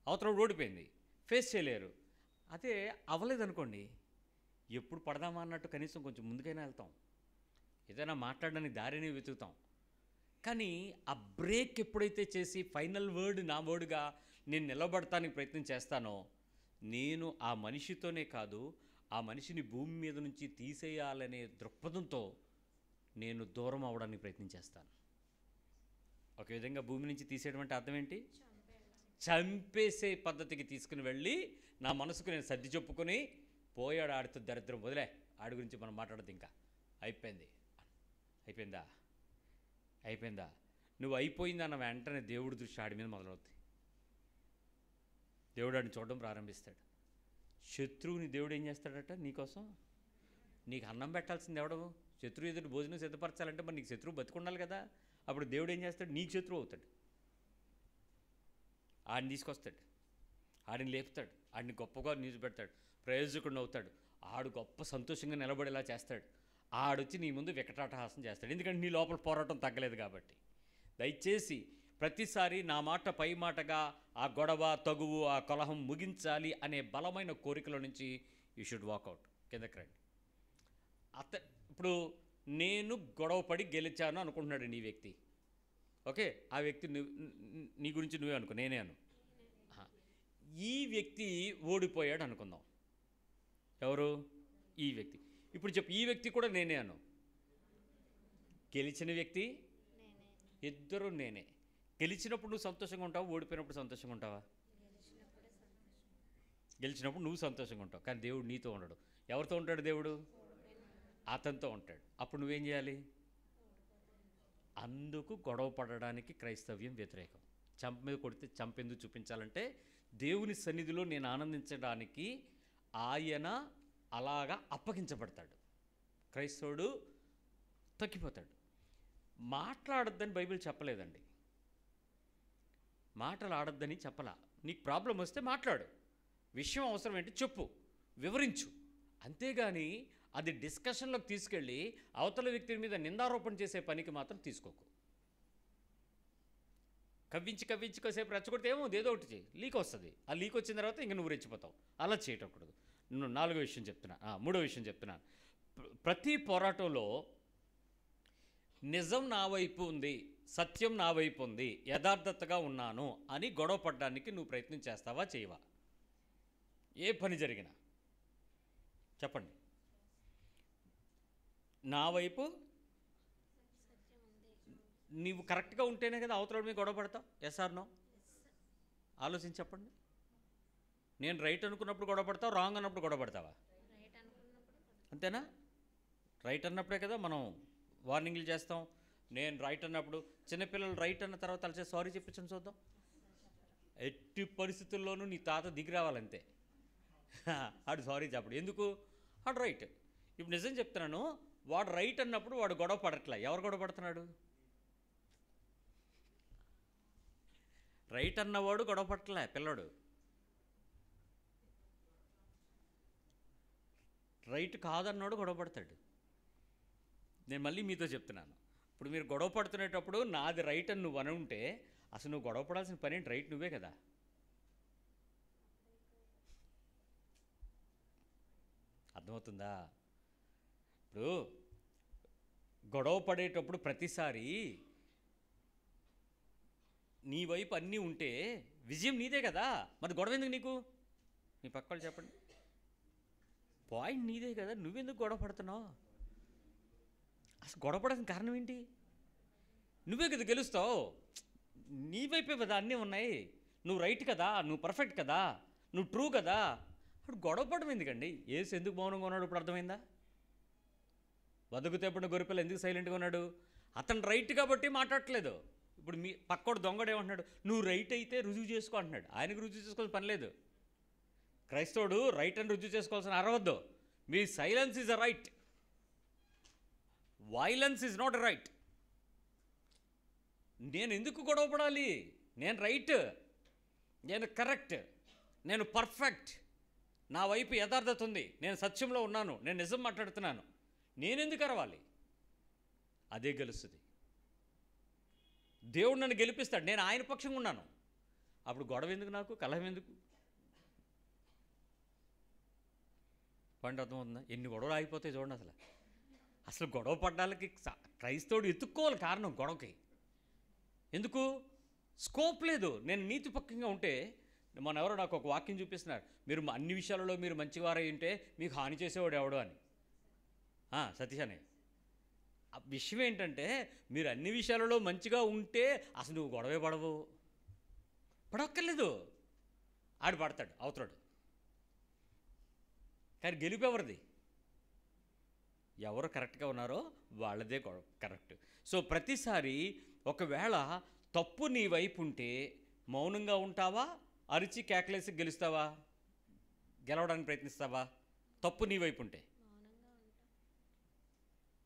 అవతల ఓడిపోయింది, ఫేస్ చేయలేరు. అదే అవ్వలేదనుకోండి, ఎప్పుడు పడదామా అన్నట్టు కనీసం కొంచెం ముందుకైనా వెళ్తాం, ఏదైనా మాట్లాడడానికి దారిని వెతుకుతాం. కానీ ఆ బ్రేక్ ఎప్పుడైతే చేసి ఫైనల్ వర్డ్ నా వర్డ్గా నేను నిలబడటానికి ప్రయత్నం చేస్తానో, నేను ఆ మనిషితోనే కాదు, ఆ మనిషిని భూమి మీద నుంచి తీసేయాలనే దృక్పథంతో నేను దూరం అవడానికి ప్రయత్నం చేస్తాను. ఒక విధంగా భూమి నుంచి తీసేయడం అంటే అర్థం ఏంటి? చంపేసే పద్ధతికి తీసుకుని వెళ్ళి నా మనసుకు నేను సర్ది చెప్పుకొని, పోయాడు ఆడితో దరిద్రం, వదిలే, ఆడి గురించి మనం మాట్లాడద్దు, ఇంకా అయిపోయిందా నువ్వు అయిపోయిందన్న వెంటనే దేవుడి దృష్టి ఆడి మీద మొదలవుతుంది. దేవుడు ఆడిని చూడడం ప్రారంభిస్తాడు. శత్రువుని దేవుడు ఏం చేస్తాడట? నీకోసం, నీకు అన్నం పెట్టాల్సింది ఎవడు? శత్రువు ఎదుటి భోజనం సిద్ధపరచాలంటే మరి నీకు శత్రువు బతికుండాలి కదా. అప్పుడు దేవుడు ఏం చేస్తాడు? నీకు శత్రువు అవుతాడు. ఆడిని తీసుకొస్తాడు, ఆడిని లేపుతాడు, ఆడిని గొప్పగా నిలబెడతాడు, ప్రయోజకుడిని అవుతాడు, ఆడు గొప్ప సంతోషంగా నిలబడేలా చేస్తాడు. ఆడొచ్చి నీ ముందు వికటాటహాసం చేస్తాడు, ఎందుకంటే నీ లోపల పోరాటం తగ్గలేదు కాబట్టి. దయచేసి ప్రతిసారి నా మాట పై మాటగా ఆ గొడవ, తగువు, ఆ కలహం ముగించాలి అనే బలమైన కోరికల నుంచి యూ షుడ్ వాకౌట్. కిందకి రండి. ఇప్పుడు నేను గొడవపడి గెలిచాను అనుకుంటున్నాడు నీ వ్యక్తి, ఓకే? ఆ వ్యక్తి నీ గురించి నువ్వే అనుకో, నేనే అను. ఈ వ్యక్తి ఓడిపోయాడు అనుకుందాం. ఎవరు? ఈ వ్యక్తి. ఇప్పుడు చెప్పు, ఈ వ్యక్తి కూడా నేనే అను. గెలిచిన వ్యక్తి ఇద్దరు నేనే. గెలిచినప్పుడు నువ్వు సంతోషంగా ఉంటావు, ఓడిపోయినప్పుడు సంతోషంగా ఉంటావా? గెలిచినప్పుడు నువ్వు సంతోషంగా ఉంటావు, కానీ దేవుడు నీతో ఉండడు. ఎవరితో ఉంటాడు దేవుడు? అతనితో ఉంటాడు. అప్పుడు నువ్వేం చేయాలి? అందుకు గొడవ పడడానికి క్రైస్తవ్యం వ్యతిరేకం. చంప మీద కొడితే చంపెందుకు చూపించాలంటే, దేవుని సన్నిధిలో నేను ఆనందించడానికి ఆయన అలాగా అప్పగించబడతాడు. క్రైస్తవుడు తగ్గిపోతాడు. మాట్లాడొద్దని బైబిల్ చెప్పలేదండి, మాటలు ఆడొద్దని చెప్పలా. నీకు ప్రాబ్లం వస్తే మాట్లాడు, విషయం అవసరం ఏంటి చెప్పు, వివరించు. అంతేగాని అది డిస్కషన్లోకి తీసుకెళ్ళి అవతల వ్యక్తి మీద నిందారోపణ చేసే పనికి మాత్రం తీసుకోకు. కవ్వించి కాసేపు రెచ్చగొడితే ఏమో ఏదో ఒకటి చేయి, లీక్ వస్తుంది. ఆ లీక్ వచ్చిన తర్వాత ఇంక నువ్వు రెచ్చిపోతావు. అలా చేయటకూడదు. మూడో విషయం చెప్తున్నా. ప్రతి పోరాటంలో నిజం నా వైపు ఉంది, సత్యం నా వైపు ఉంది, యథార్థతగా ఉన్నాను అని గొడవ పడడానికి నువ్వు ప్రయత్నం చేస్తావా, చేయవా? ఏ పని జరిగినా చెప్పండి, నా వైపు నీవు కరెక్ట్గా ఉంటేనే కదా అవతల మీద గొడవ పడతావు. Yes or no? ఆలోచించి చెప్పండి. నేను రైట్ అనుకున్నప్పుడు గొడవ పడతావు, రాంగ్ అన్నప్పుడు గొడవ పడతావా? అంతేనా? రైట్ అన్నప్పుడే కదా మనం వార్నింగ్లు చేస్తాం. నేను రైట్ అన్నప్పుడు, చిన్నపిల్లలు రైట్ అన్న తర్వాత తలచే సారీ చెప్పించండి చూద్దాం. ఎట్టి పరిస్థితుల్లోనూ నీ తాత దిగి రావాలంతే. ఆడు సారీ చెప్పడు. ఎందుకు? ఆడు రైట్. ఇప్పుడు నిజం చెప్తున్నాను, వాడు రైట్ అన్నప్పుడు వాడు గొడవ పడట్లే. ఎవరు గొడవ పడుతున్నాడు? రైట్ అన్నవాడు గొడవ పడట్లే, పిల్లడు. రైట్ కాదన్నాడు గొడవ పడతాడు. నేను మళ్ళీ మీతో చెప్తున్నాను, ఇప్పుడు మీరు గొడవ పడుతునేటప్పుడు నాది రైట్ అని నువ్వు అని ఉంటే అసలు నువ్వు గొడవ పడాల్సిన పని ఏంటి? రైట్ నువ్వే కదా. అర్థమవుతుందా? ఇప్పుడు గొడవ పడేటప్పుడు ప్రతిసారి నీ వైపు అన్నీ ఉంటే విజయం నీదే కదా, మరి గొడవ ఎందుకు నీకు? నీ పక్క వాళ్ళు చెప్పండి. పాయింట్ నీదే కదా, నువ్వెందుకు గొడవ పడుతున్నావు? అసలు గొడవ పడాల్సిన కారణం ఏంటి? నువ్వే కదా గెలుస్తావు, నీ వైపే కదా అన్నీ ఉన్నాయి. నువ్వు రైట్ కదా, నువ్వు పర్ఫెక్ట్ కదా, నువ్వు ట్రూ కదా. ఇప్పుడు గొడవ పడడం ఎందుకండి? ఏసు ఎందుకు మౌనంగా ఉన్నాడు ఇప్పుడు అర్థమైందా? బతుకుతేప్పుడు గొరిపిల్ల ఎందుకు సైలెంట్గా ఉన్నాడు? అతను రైట్ కాబట్టి మాట్లాడట్లేదు. ఇప్పుడు మీ పక్కోడు దొంగడు ఏమంటున్నాడు? నువ్వు రైట్ అయితే రుజువు చేసుకో అంటున్నాడు. ఆయనకు రుజువు చేసుకోవాల్సిన పని లేదు. క్రైస్తవుడు రైట్ అని రుజువు చేసుకోవాల్సిన అరవద్దు. మీ silence is a right, violence is not a right. నేను ఎందుకు గొడవ పడాలి? నేను రైట్, నేను కరెక్ట్, నేను పర్ఫెక్ట్, నా వైపు యథార్థత ఉంది, నేను సత్యంలో ఉన్నాను, నేను నిజం మాట్లాడుతున్నాను, నేనెందుకు అరవాలి? అదే గెలుస్తుంది. దేవుడు నన్ను గెలిపిస్తాడు, నేను ఆయన పక్షంగా ఉన్నాను. అప్పుడు గొడవ ఎందుకు నాకు? కలహం ఎందుకు? పాయింట్ అర్థమవుతుందా? ఎన్ని గొడవలు ఆగిపోతాయి చూడండి. అసలు గొడవ పడ్డానికి క్రైస్తవుడు ఎత్తుక్కోవాలి కారణం గొడవకి. ఎందుకు? స్కోప్ లేదు. నేను నీతిపక్షంగా ఉంటే, మన ఎవరో నాకు ఒక వాక్యం చూపిస్తున్నారు, మీరు అన్ని విషయాలలో మీరు మంచివారై ఉంటే మీకు హాని చేసేవాడు ఎవడో అని. సతీష్ అనే ఆ విషయం ఏంటంటే, మీరు అన్ని విషయాలలో మంచిగా ఉంటే అసలు నువ్వు గొడవే పడక్కర్లేదు. ఆడు పడతాడు అవతరాడు. కానీ గెలుపు ఎవరిది? ఎవరు కరెక్ట్గా ఉన్నారో వాళ్ళదే కరెక్ట్. సో ప్రతిసారి ఒకవేళ తప్పు నీ వైపు ఉంటే మౌనంగా ఉంటావా, అరిచి కేకలేసి గెలుస్తావా, గెలవడానికి ప్రయత్నిస్తావా? తప్పు నీ వైపు ఉంటే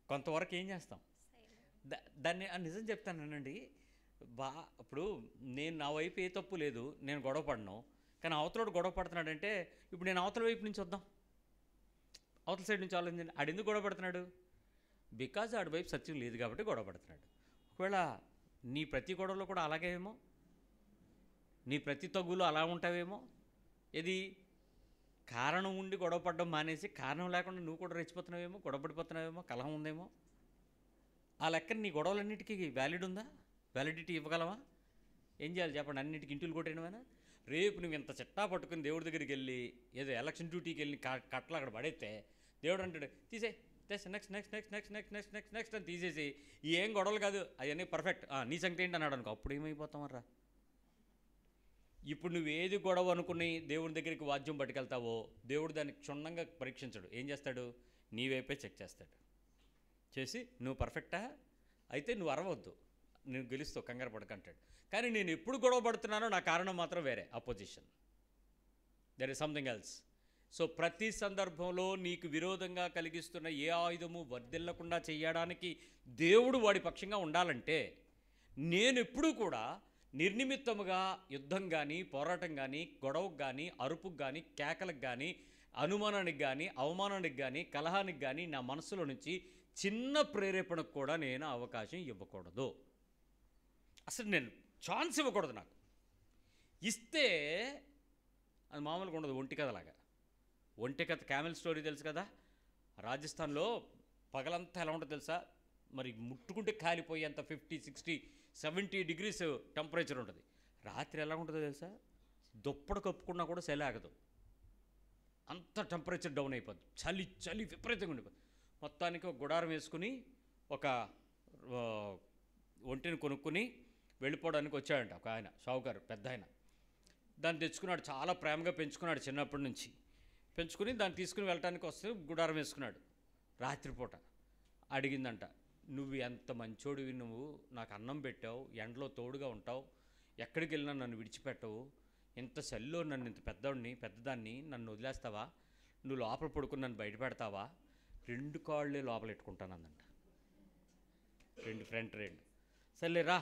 కొంతవరకు ఏం చేస్తాం? దాన్ని నిజం చెప్తానండి. ఇప్పుడు నేను నా వైపు ఏ తప్పు లేదు, నేను గొడవ పడను. కానీ అవతలోడు గొడవ పడుతున్నాడంటే, ఇప్పుడు నేను అవతల వైపు నుంచి వద్దాం, అవతల సైడ్ నుంచి ఆలోచించండి. ఆడు ఎందుకు గొడవ పడుతున్నాడు? బికాజ్ ఆడి వైపు సత్యం లేదు కాబట్టి గొడవ పడుతున్నాడు. ఒకవేళ నీ ప్రతి గొడవలో కూడా అలాగేమో, నీ ప్రతి తగ్గులో అలా ఉంటావేమో. ఇది కారణం ఉండి గొడవ పడడం మానేసి కారణం లేకుండా నువ్వు కూడా రెచ్చిపోతున్నావేమో, గొడవ పడిపోతున్నావేమో, కలహం ఉందేమో. ఆ లెక్కన నీ గొడవలన్నిటికీ వ్యాలిడ్ ఉందా? వ్యాలిడిటీ ఇవ్వగలవా? ఏం చేయాలి చెప్పండి? అన్నింటికి ఇంటిలు కొట్టేయడమేనా? రేపు నువ్వు ఇంత చిట్టా పట్టుకుని దేవుడి దగ్గరికి వెళ్ళి ఏదో ఎలక్షన్ డ్యూటీకి వెళ్ళి కట్టలు అక్కడ పడేస్తే దేవుడు అంటాడు తీసే next next next next next next next next అని తీసేసి ఏం గొడవలు కాదు అవన్నీ పర్ఫెక్ట్, నీ సంగతి ఏంటి అన్నాడు అనుకో. అప్పుడు ఏమైపోతామర్రా? ఇప్పుడు నువ్వు ఏది గొడవ అనుకుని దేవుడి దగ్గరికి వాద్యం పట్టుకెళ్తావో దేవుడు దాన్ని క్షుణ్ణంగా పరీక్షించడు. ఏం చేస్తాడు? నీ వైపే చెక్ చేస్తాడు. చేసి నువ్వు పర్ఫెక్టా అయితే నువ్వు అరవద్దు, నేను గెలుస్తావు, కంగారు పడకంటాడు. కానీ నేను ఎప్పుడు గొడవ పడుతున్నానో నా కారణం మాత్రం వేరే, opposition, there is something else. So ప్రతి సందర్భంలో నీకు విరోధంగా కలిగిస్తున్న ఏ ఆయుధము వర్ధిల్లకుండా చేయడానికి దేవుడు వాడి పక్షంగా ఉండాలంటే, నేను ఎప్పుడూ కూడా నిర్నిమిత్తముగా యుద్ధం కానీ, పోరాటం కానీ, గొడవకు కానీ, అరుపుకు కానీ, కేకలకు కానీ, అనుమానానికి కానీ, అవమానానికి కానీ, కలహానికి కానీ నా మనసులో నుంచి చిన్న ప్రేరేపణకు కూడా నేను అవకాశం ఇవ్వకూడదు. అసలు నేను ఛాన్స్ ఇవ్వకూడదు. నాకు ఇస్తే అది మామూలుగా ఉండదు. ఒంటికథలాగా. ఒంటికథ క్యామెల్ స్టోరీ తెలుసు కదా? రాజస్థాన్లో పగలంతా ఎలా ఉంటుందో తెలుసా? మరి ముట్టుకుంటే కాలిపోయేంత 50, 60, 70 degrees టెంపరేచర్ ఉంటుంది. రాత్రి ఎలా ఉంటుందో తెలుసా? దుప్పటి కప్పుకున్నా కూడా చలి ఆగదు, అంత టెంపరేచర్ డౌన్ అయిపోద్ది. చలి చలి విపరీతంగా ఉండిపోద్ది. మొత్తానికి ఒక గుడారం వేసుకుని ఒక ఒంటిని కొనుక్కుని వెళ్ళిపోవడానికి వచ్చాడంట ఒక ఆయన, షావుకారు, పెద్ద ఆయన. దాన్ని తెచ్చుకున్నాడు, చాలా ప్రేమగా పెంచుకున్నాడు చిన్నప్పటి నుంచి. పెంచుకుని దాన్ని తీసుకుని వెళ్ళటానికి వస్తే గుడారం వేసుకున్నాడు. రాత్రిపూట అడిగిందంట, నువ్వు ఎంత మంచోడివి, నువ్వు నాకు అన్నం పెట్టావు, ఎండలో తోడుగా ఉంటావు, ఎక్కడికి వెళ్ళినా నన్ను విడిచిపెట్టవు, ఇంత సెల్లో నన్ను ఇంత పెద్దదాన్ని నన్ను వదిలేస్తావా? నువ్వు లోపల పడుకుని నన్ను బయట పెడతావా? 2 కాళ్ళే లోపల పెట్టుకుంటానందంట. 2 ఫ్రంట్ 2. సర్లే రా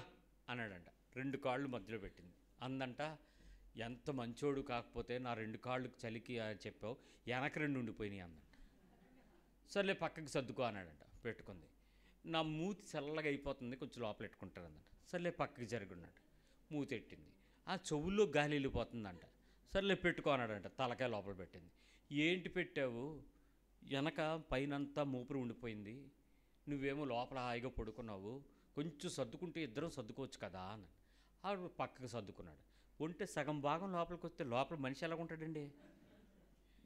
అన్నాడంట. 2 కాళ్ళు మధ్యలో పెట్టింది. అందంట, ఎంత మంచోడు కాకపోతే నా 2 కాళ్ళు చలికి చెప్పావు, వెనక 2 ఉండిపోయినాయి అందంట. సర్లే పక్కకి సర్దుకో అన్నాడంట. పెట్టుకుంది. నా మూతి చల్లగా అయిపోతుంది, కొంచెం లోపల పెట్టుకుంటానందంట. సర్లే పక్కకి జరుగున్నాడు. మూతి ఎట్టింది. ఆ చెవుల్లో గాలి వెళ్ళిపోతుందంట. సర్లే పెట్టుకో అన్నాడంట. తలకాయ లోపల పెట్టింది. ఏంటి పెట్టావు? వెనక పైనంతా మూపురు ఉండిపోయింది, నువ్వేమో లోపల హాయిగా పడుకున్నావు, కొంచెం సర్దుకుంటే ఇద్దరం సర్దుకోవచ్చు కదా అని. ఆడు పక్కకు సర్దుకున్నాడు. ఉంటే సగం భాగం లోపలికి వస్తే లోపల మనిషి ఎలా ఉంటాడండి?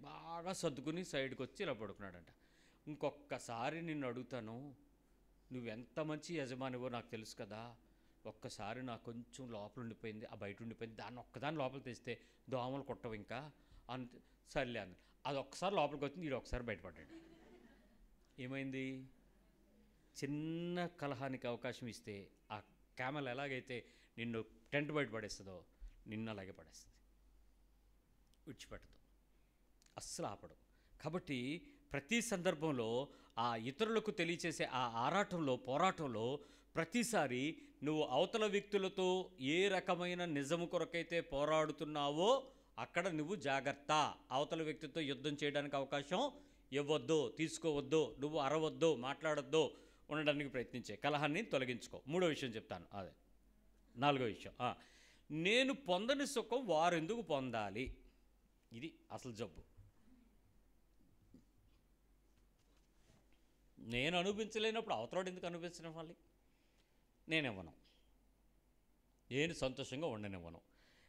బాగా సర్దుకుని సైడ్కి వచ్చి ఇలా పడుకున్నాడంట. ఇంకొక్కసారి నిన్ను అడుగుతాను, నువ్వెంత మంచి యజమానివో నాకు తెలుసు కదా, ఒక్కసారి నాకు కొంచెం లోపల ఉండిపోయింది, ఆ బయట ఉండిపోయింది, దాన్ని ఒక్కదాన్ని లోపల తెస్తే దోమలు కొట్టవు ఇంకా అంత. సర్లే అంది. అది ఒక్కసారి లోపలికి వచ్చింది, వీడు ఒకసారి బయటపడ్డాడు. ఏమైంది? చిన్న కలహానికి అవకాశం ఇస్తే ఆ క్యామెల్ ఎలాగైతే నిన్ను టెంట్ బయట పడేస్తుందో నిన్ను అలాగే పడేస్తుంది, విడిచిపెట్టదు, అస్సలు ఆపడు. కాబట్టి ప్రతి సందర్భంలో ఆ ఇతరులకు తెలియచేసే ఆ ఆరాటంలో, పోరాటంలో ప్రతిసారి నువ్వు అవతల వ్యక్తులతో ఏ రకమైన నిజము కొరకైతే పోరాడుతున్నావో అక్కడ నువ్వు జాగ్రత్త. అవతల వ్యక్తితో యుద్ధం చేయడానికి అవకాశం ఇవ్వద్దు, తీసుకోవద్దు, నువ్వు అరవద్దు, మాట్లాడొద్దు, ఉండడానికి ప్రయత్నించే కలహాన్ని తొలగించుకో. 3వ విషయం చెప్తాను, అదే 4వ విషయం. నేను పొందని సుఖం వారెందుకు పొందాలి? ఇది అసలు జబ్బు. నేను అనుభవించలేనప్పుడు అవతలాడు ఎందుకు అనుభవించడం వాళ్ళు? నేనివ్వను, నేను సంతోషంగా ఉండనివ్వను.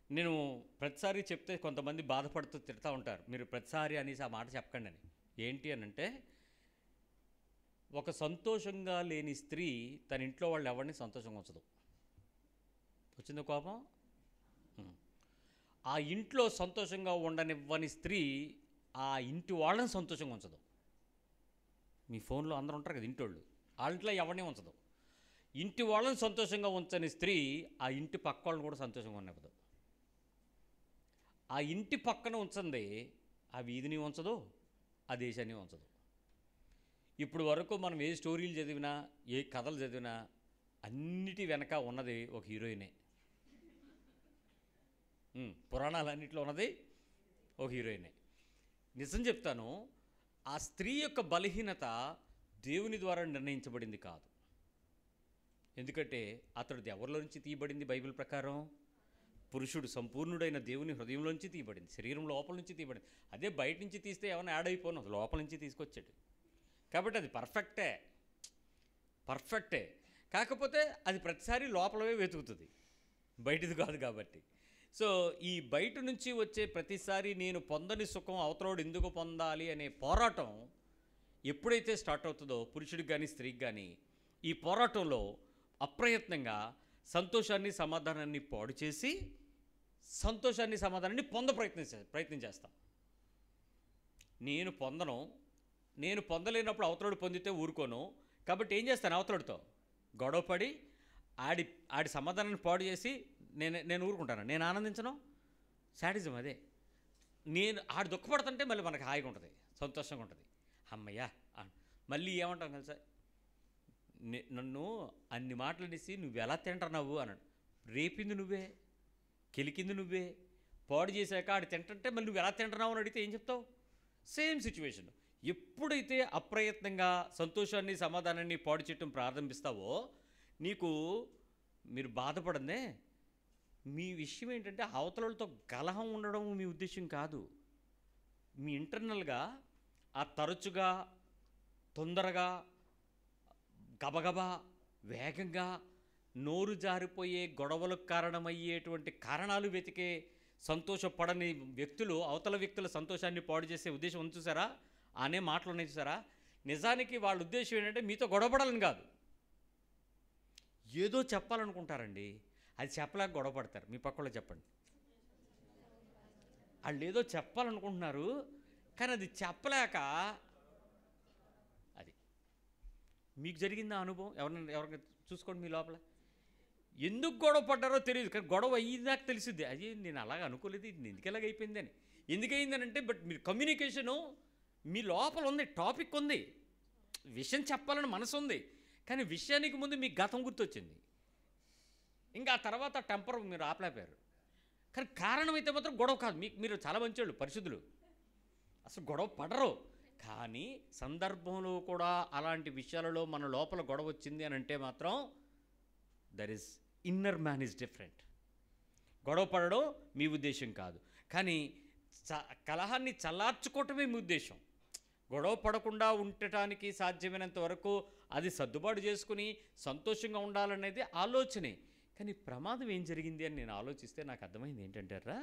నేను ప్రతిసారి చెప్తే కొంతమంది బాధపడుతూ తిడతా ఉంటారు, మీరు ప్రతిసారి అనేసి ఆ మాట చెప్పకండి అని. ఏంటి అని అంటే, ఒక సంతోషంగా లేని స్త్రీ తన ఇంట్లో వాళ్ళు ఎవరిని సంతోషంగా ఉంచదు. వచ్చింది కోపం? ఆ ఇంట్లో సంతోషంగా ఉండనివ్వని స్త్రీ ఆ ఇంటి వాళ్ళని సంతోషంగా ఉంచదు. మీ ఫోన్లో అందరూ ఉంటారు కదా ఇంటోళ్ళు, వాళ్ళ ఇంట్లో ఎవరిని ఉంచదు. ఇంటి వాళ్ళని సంతోషంగా ఉంచని స్త్రీ ఆ ఇంటి పక్క వాళ్ళని కూడా సంతోషంగా ఉండనివ్వదు. ఆ ఇంటి పక్కన ఉంచంది ఆ వీధిని ఉంచదు, ఆ దేశాన్ని ఉంచదు. ఇప్పుడు వరకు మనం ఏ స్టోరీలు చదివినా, ఏ కథలు చదివినా అన్నిటి వెనక ఉన్నది ఒక హీరోయినే. పురాణాలన్నింటిలో ఉన్నది ఒక హీరోయినే. నిజం చెప్తాను, ఆ స్త్రీ యొక్క బలహీనత దేవుని ద్వారా నిర్ణయించబడింది కాదు. ఎందుకంటే అతడు ఎవరిలో నుంచి తీయబడింది? బైబిల్ ప్రకారం పురుషుడు సంపూర్ణుడైన దేవుని హృదయంలోంచి తీయబడింది, శరీరం లోపల నుంచి తీయబడింది. అదే బయట నుంచి తీస్తే ఏమైనా యాడ్ అయిపోను, లోపల నుంచి తీసుకొచ్చాడు. కాబట్టి అది పర్ఫెక్టే. కాకపోతే అది ప్రతిసారి లోపలవే వెతుకుతుంది, బయటది కాదు కాబట్టి. సో ఈ బయట నుంచి వచ్చే ప్రతిసారి నేను పొందని సుఖం అవతలోడు ఎందుకు పొందాలి అనే పోరాటం ఎప్పుడైతే స్టార్ట్ అవుతుందో పురుషుడికి కానీ స్త్రీకి కానీ, ఈ పోరాటంలో అప్రయత్నంగా సంతోషాన్ని సమాధానాన్ని పాడు చేసి సంతోషాన్ని సమాధానాన్ని ప్రయత్నం చేస్తాం. నేను పొందలేనప్పుడు అవతలోడు పొందితే ఊరుకోను. కాబట్టి ఏం చేస్తాను? అవతలోడితో గొడవపడి ఆడి సమాధానాన్ని పాడు చేసి నేను ఊరుకుంటాను, నేను ఆనందించను. శాడిజం అదే. ఆడు దుఃఖపడుతుంటే మళ్ళీ మనకు హాయిగా ఉంటుంది, సంతోషంగా ఉంటుంది. అమ్మయ్యా మళ్ళీ ఏమంటాం తెలుసా, నన్ను అన్ని మాటలు అనేసి నువ్వు ఎలా తింటున్నావు అన్నాడు. రేపింది నువ్వే, కెలికింది నువ్వే, పాడు చేశాక ఆడు తింటుంటే మళ్ళీ నువ్వు ఎలా తింటున్నావు అని అడిగితే ఏం చెప్తావు? Same situation. ఎప్పుడైతే అప్రయత్నంగా సంతోషాన్ని సమాధానాన్ని పాడు చేయటం ప్రారంభిస్తావో మీరు బాధపడందే. మీ విషయం ఏంటంటే అవతలతో కలహం ఉండడం మీ ఉద్దేశం కాదు. మీ ఇంటర్నల్గా ఆ తరచుగా, తొందరగా, గబగబా, వేగంగా నోరు జారిపోయే గొడవలకు కారణమయ్యేటువంటి కారణాలు వెతికే సంతోషపడని వ్యక్తులు అవతల వ్యక్తుల సంతోషాన్ని పాడు చేసే ఉద్దేశం ఉంది చూసారా? అనే మాటలు ఉన్నాయి చూసారా? నిజానికి వాళ్ళ ఉద్దేశం ఏంటంటే మీతో గొడవపడాలని కాదు, ఏదో చెప్పాలనుకుంటారండి. అది చెప్పలేక గొడవపడతారు. మీ పక్కలో చెప్పండి, వాళ్ళు ఏదో చెప్పాలనుకుంటున్నారు కానీ అది చెప్పలేక. అది మీకు జరిగిందా అనుభవం? ఎవరిని చూసుకోండి మీ లోపల. ఎందుకు గొడవ పడ్డారో తెలియదు కానీ గొడవ అయ్యిందాక తెలిసిద్ది. అది నేను అలాగ అనుకోలేదు, ఇది ఎందుకు ఎలాగ అయిపోయింది అని. ఎందుకయిందని అంటే మీరు కమ్యూనికేషను మీ లోపల ఉంది, టాపిక్ ఉంది, విషయం చెప్పాలని మనసు ఉంది, కానీ విషయానికి ముందు మీకు గతం గుర్తొచ్చింది. ఇంకా ఆ తర్వాత టెంపర్ మీరు ఆపలేపారు. కానీ కారణం అయితే మాత్రం గొడవ కాదు. మీరు చాలా మంచివాళ్ళు, పరిశుద్ధులు, అసలు గొడవ పడరు. కానీ సందర్భంలో కూడా అలాంటి విషయాలలో మన లోపల గొడవ వచ్చింది అని అంటే మాత్రం there is inner man is different. గొడవ పడడం మీ ఉద్దేశం కాదు, కానీ కలహాన్ని చల్లార్చుకోవటమే మీ ఉద్దేశం. గొడవ పడకుండా ఉండటానికి సాధ్యమైనంత వరకు అది సర్దుబాటు చేసుకుని సంతోషంగా ఉండాలనేది ఆలోచనే. కానీ ప్రమాదం ఏం జరిగింది అని నేను ఆలోచిస్తే నాకు అర్థమైంది ఏంటంటారా,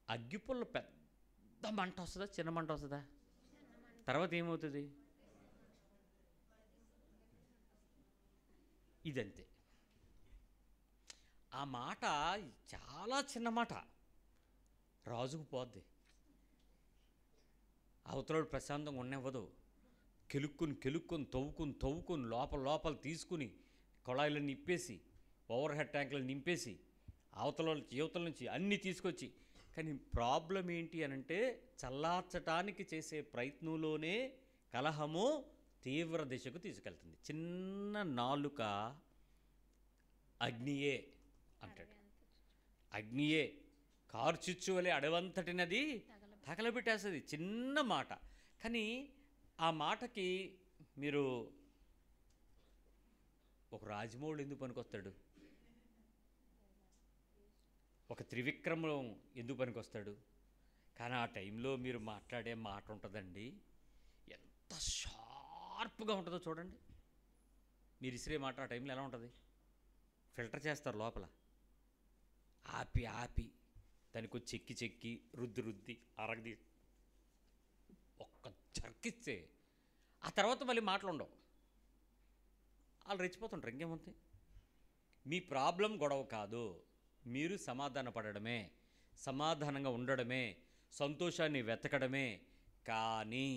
అగ్గిపుల్ల పెద్ద మంట వస్తుందా, చిన్న మంట వస్తుందా? తర్వాత ఏమవుతుంది? ఇదంతే. ఆ మాట చాలా చిన్న మాట, రాజుకు పోద్ది. అవతలోడు ప్రశాంతంగా ఉండనివ్వదు. కెలుక్కుని తవ్వుకుని లోపల తీసుకుని కొళాయిలను నింపేసి, ఓవర్ హెడ్ ట్యాంకులను నింపేసి, యువతల నుంచి అన్నీ తీసుకొచ్చి. కానీ ప్రాబ్లం ఏంటి అనంటే చల్లార్చటానికి చేసే ప్రయత్నంలోనే కలహము తీవ్ర దిశకు తీసుకెళ్తుంది. చిన్న నాలుక అగ్నియే అంటాడు. అగ్నియే కార్చిచ్చు వలె అడవంతటినది తగలబెట్టేస్తుంది. చిన్న మాట. కానీ ఆ మాటకి మీరు ఒక రాజమౌళి ఎందుకు పనికొస్తాడు, ఒక త్రివిక్రమం ఎందుకు పనికొస్తాడు? కానీ ఆ టైంలో మీరు మాట్లాడే మాట ఉంటుందండి, ఎంత షార్ప్ షార్ప్గా ఉంటుందో చూడండి. మీరు ఇసిరే మాట ఆ టైంలో ఎలా ఉంటుంది? ఫిల్టర్ చేస్తారు లోపల, ఆపి ఆపి దానికి చెక్కి చెక్కి రుద్ది అరగది ఒక్క చర్కిస్తే ఆ తర్వాత మళ్ళీ మాటలు ఉండవు. వాళ్ళు రెచ్చిపోతుంటారు. ఇంకేముంది? మీ ప్రాబ్లం గొడవ కాదు, మీరు సమాధాన పడడమే, సమాధానంగా ఉండడమే, సంతోషాన్ని వెతకడమే. కానీ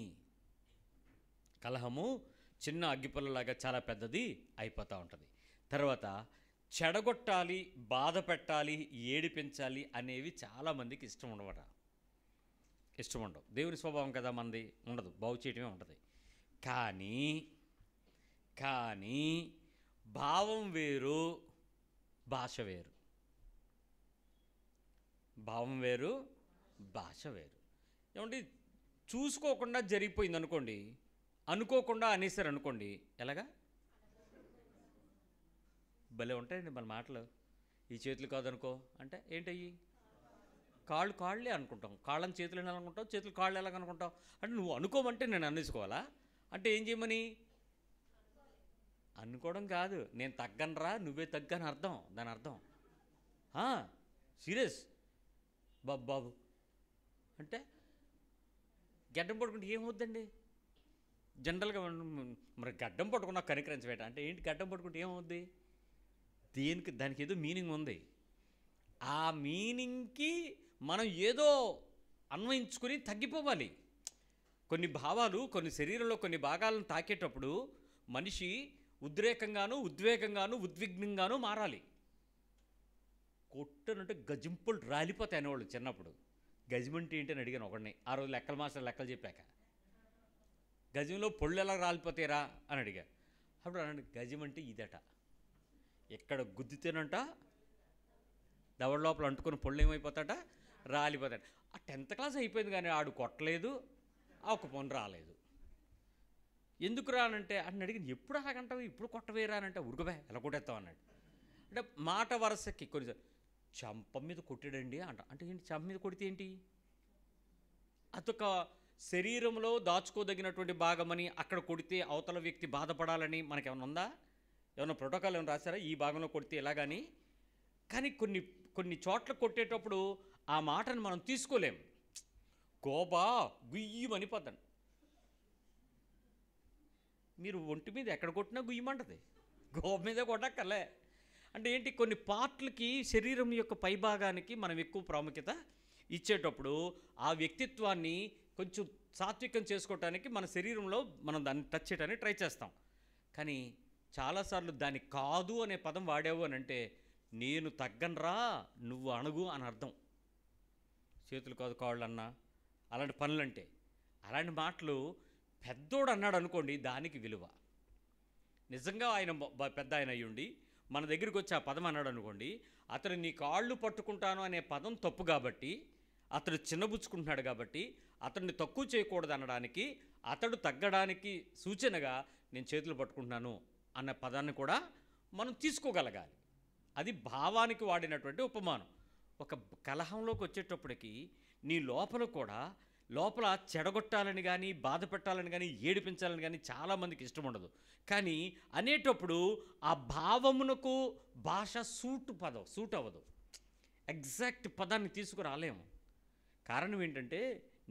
కలహము చిన్న అగ్గిపుల్లలాగా చాలా పెద్దది అయిపోతూ ఉంటుంది. తర్వాత చెడగొట్టాలి, బాధ పెట్టాలి, ఏడిపించాలి అనేవి చాలామందికి ఇష్టం ఉండవు. దేవుని స్వభావం కదా మనది, ఉండదు, బాగు చేయటమే ఉంటుంది. కానీ భావం వేరు, భాష వేరు. భావం వేరు, భాష వేరు. ఏమంటే చూసుకోకుండా జరిగిపోయింది అనుకోండి, అనుకోకుండా అనేసారు అనుకోండి, ఎలాగా భలే ఉంటాయండి మన మాటలు. ఈ చేతులు కాదనుకో అంటే ఏంటయ్యి? కాళ్ళే అనుకుంటాం. కాళ్ళని చేతులు ఎలా అనుకుంటావు, చేతులు కాళ్ళు ఎలాగ అనుకుంటావు? అంటే నువ్వు అనుకోమంటే నేను అనేసుకోవాలా? అంటే ఏం చేయమని? అనుకోవడం కాదు, నేను తగ్గనరా నువ్వే తగ్గని అర్థం. దాని అర్థం సీరియస్. బాబు అంటే గడ్డం పట్టుకుంటే ఏమవుద్దండి? జనరల్గా మరి గడ్డం పట్టుకున్నా కనికరించబేట అంటే ఏంటి? గడ్డం పట్టుకుంటే ఏమవుద్ది? దానికి ఏదో మీనింగ్ ఉంది. ఆ మీనింగ్కి మనం ఏదో అన్వయించుకొని తగ్గిపోవాలి. కొన్ని భావాలు కొన్ని శరీరంలో కొన్ని భాగాలను తాకేటప్పుడు మనిషి ఉద్రేకంగాను, ఉద్వేగంగాను, ఉద్విగ్నంగాను మారాలి. కొట్టనంటే గజింపులు రాలిపోతాయి అనేవాళ్ళు చిన్నప్పుడు. గజమంటే ఏంటి అని అడిగాను ఒకడిని. ఆ రోజు లెక్కల మాస్టర్ లెక్కలు చెప్పాక, గజంలో పొళ్ళు ఎలా రాలిపోతాయిరా అని అడిగా. అప్పుడు అన్నాడు, గజం అంటే ఇదట, ఎక్కడ గుద్దితేనంట దవడ లోపల అంటుకుని పొళ్ళు ఏమైపోతాట, రాలిపోతాడు. ఆ 10th క్లాస్ అయిపోయింది కానీ ఆడు కొట్టలేదు, ఆ ఒక్క పొన్ను రాలేదు. ఎందుకు రానంటే అని అడిగింది. ఎప్పుడు అలాగంటావు, ఇప్పుడు కొట్టవేరా అని అంటే ఉరుకుబే ఎలా కొట్టేస్తావు అన్నాడు. అంటే మాట వరసకి కొన్నిసార్లు చంప మీద కొట్టాడండి అంటే ఏంటి? చంప మీద కొడితే ఏంటి? అదొక శరీరంలో దాచుకోదగినటువంటి భాగమని అక్కడ కొడితే అవతల వ్యక్తి బాధపడాలని మనకేమైనా ఉందా? ఏమైనా ప్రోటోకాల్ ఏమైనా రాశారా ఈ భాగంలో కొడితే ఎలాగని? కానీ కొన్ని చోట్ల కొట్టేటప్పుడు ఆ మాటను మనం తీసుకోలేం. గోబా గుయ్యమనిపోతాను. మీరు ఒంటి మీద ఎక్కడ కొట్టినా గుయ్యమంటది, గోబ మీద కొట్టక్కర్లే. అంటే ఏంటి? కొన్ని పార్ట్లకి శరీరం యొక్క పైభాగానికి మనం ఎక్కువ ప్రాముఖ్యత ఇచ్చేటప్పుడు ఆ వ్యక్తిత్వాన్ని కొంచెం సాత్వికం చేసుకోవటానికి మన శరీరంలో మనం దాన్ని టచ్ చేయడానికి ట్రై చేస్తాం. కానీ చాలాసార్లు దాన్ని కాదు అనే పదం వాడావు అని అంటే నేను తగ్గనరా నువ్వు అణుగు అని అర్థం. చేతులు కాదు కాళ్ళు అన్నా అలాంటి పనులంటే, అలాంటి మాటలు పెద్దోడు అన్నాడు అనుకోండి, దానికి విలువ. నిజంగా ఆయన పెద్ద ఆయన అయ్యుండి మన దగ్గరికి వచ్చి ఆ పదం అన్నాడు అనుకోండి, అతను నీ కాళ్ళు పట్టుకుంటాను అనే పదం తప్పు కాబట్టి, అతడు చిన్నబుచ్చుకుంటున్నాడు కాబట్టి, అతన్ని తక్కువ చేయకూడదు అనడానికి, అతడు తగ్గడానికి సూచనగా నేను చేతులు పట్టుకుంటున్నాను అన్న పదాన్ని కూడా మనం తీసుకోగలగాలి. అది భావానికి వాడినటువంటి ఉపమానం. ఒక కలహంలోకి వచ్చేటప్పటికి నీ లోపల కూడా లోపల చెడగొట్టాలని కానీ, బాధ పెట్టాలని కానీ, ఏడిపించాలని కానీ చాలామందికి ఇష్టం ఉండదు. కానీ అనేటప్పుడు ఆ భావమునకు భాష సూట్ అవ్వదు. ఎగ్జాక్ట్ పదాన్ని తీసుకురాలేము. కారణం ఏంటంటే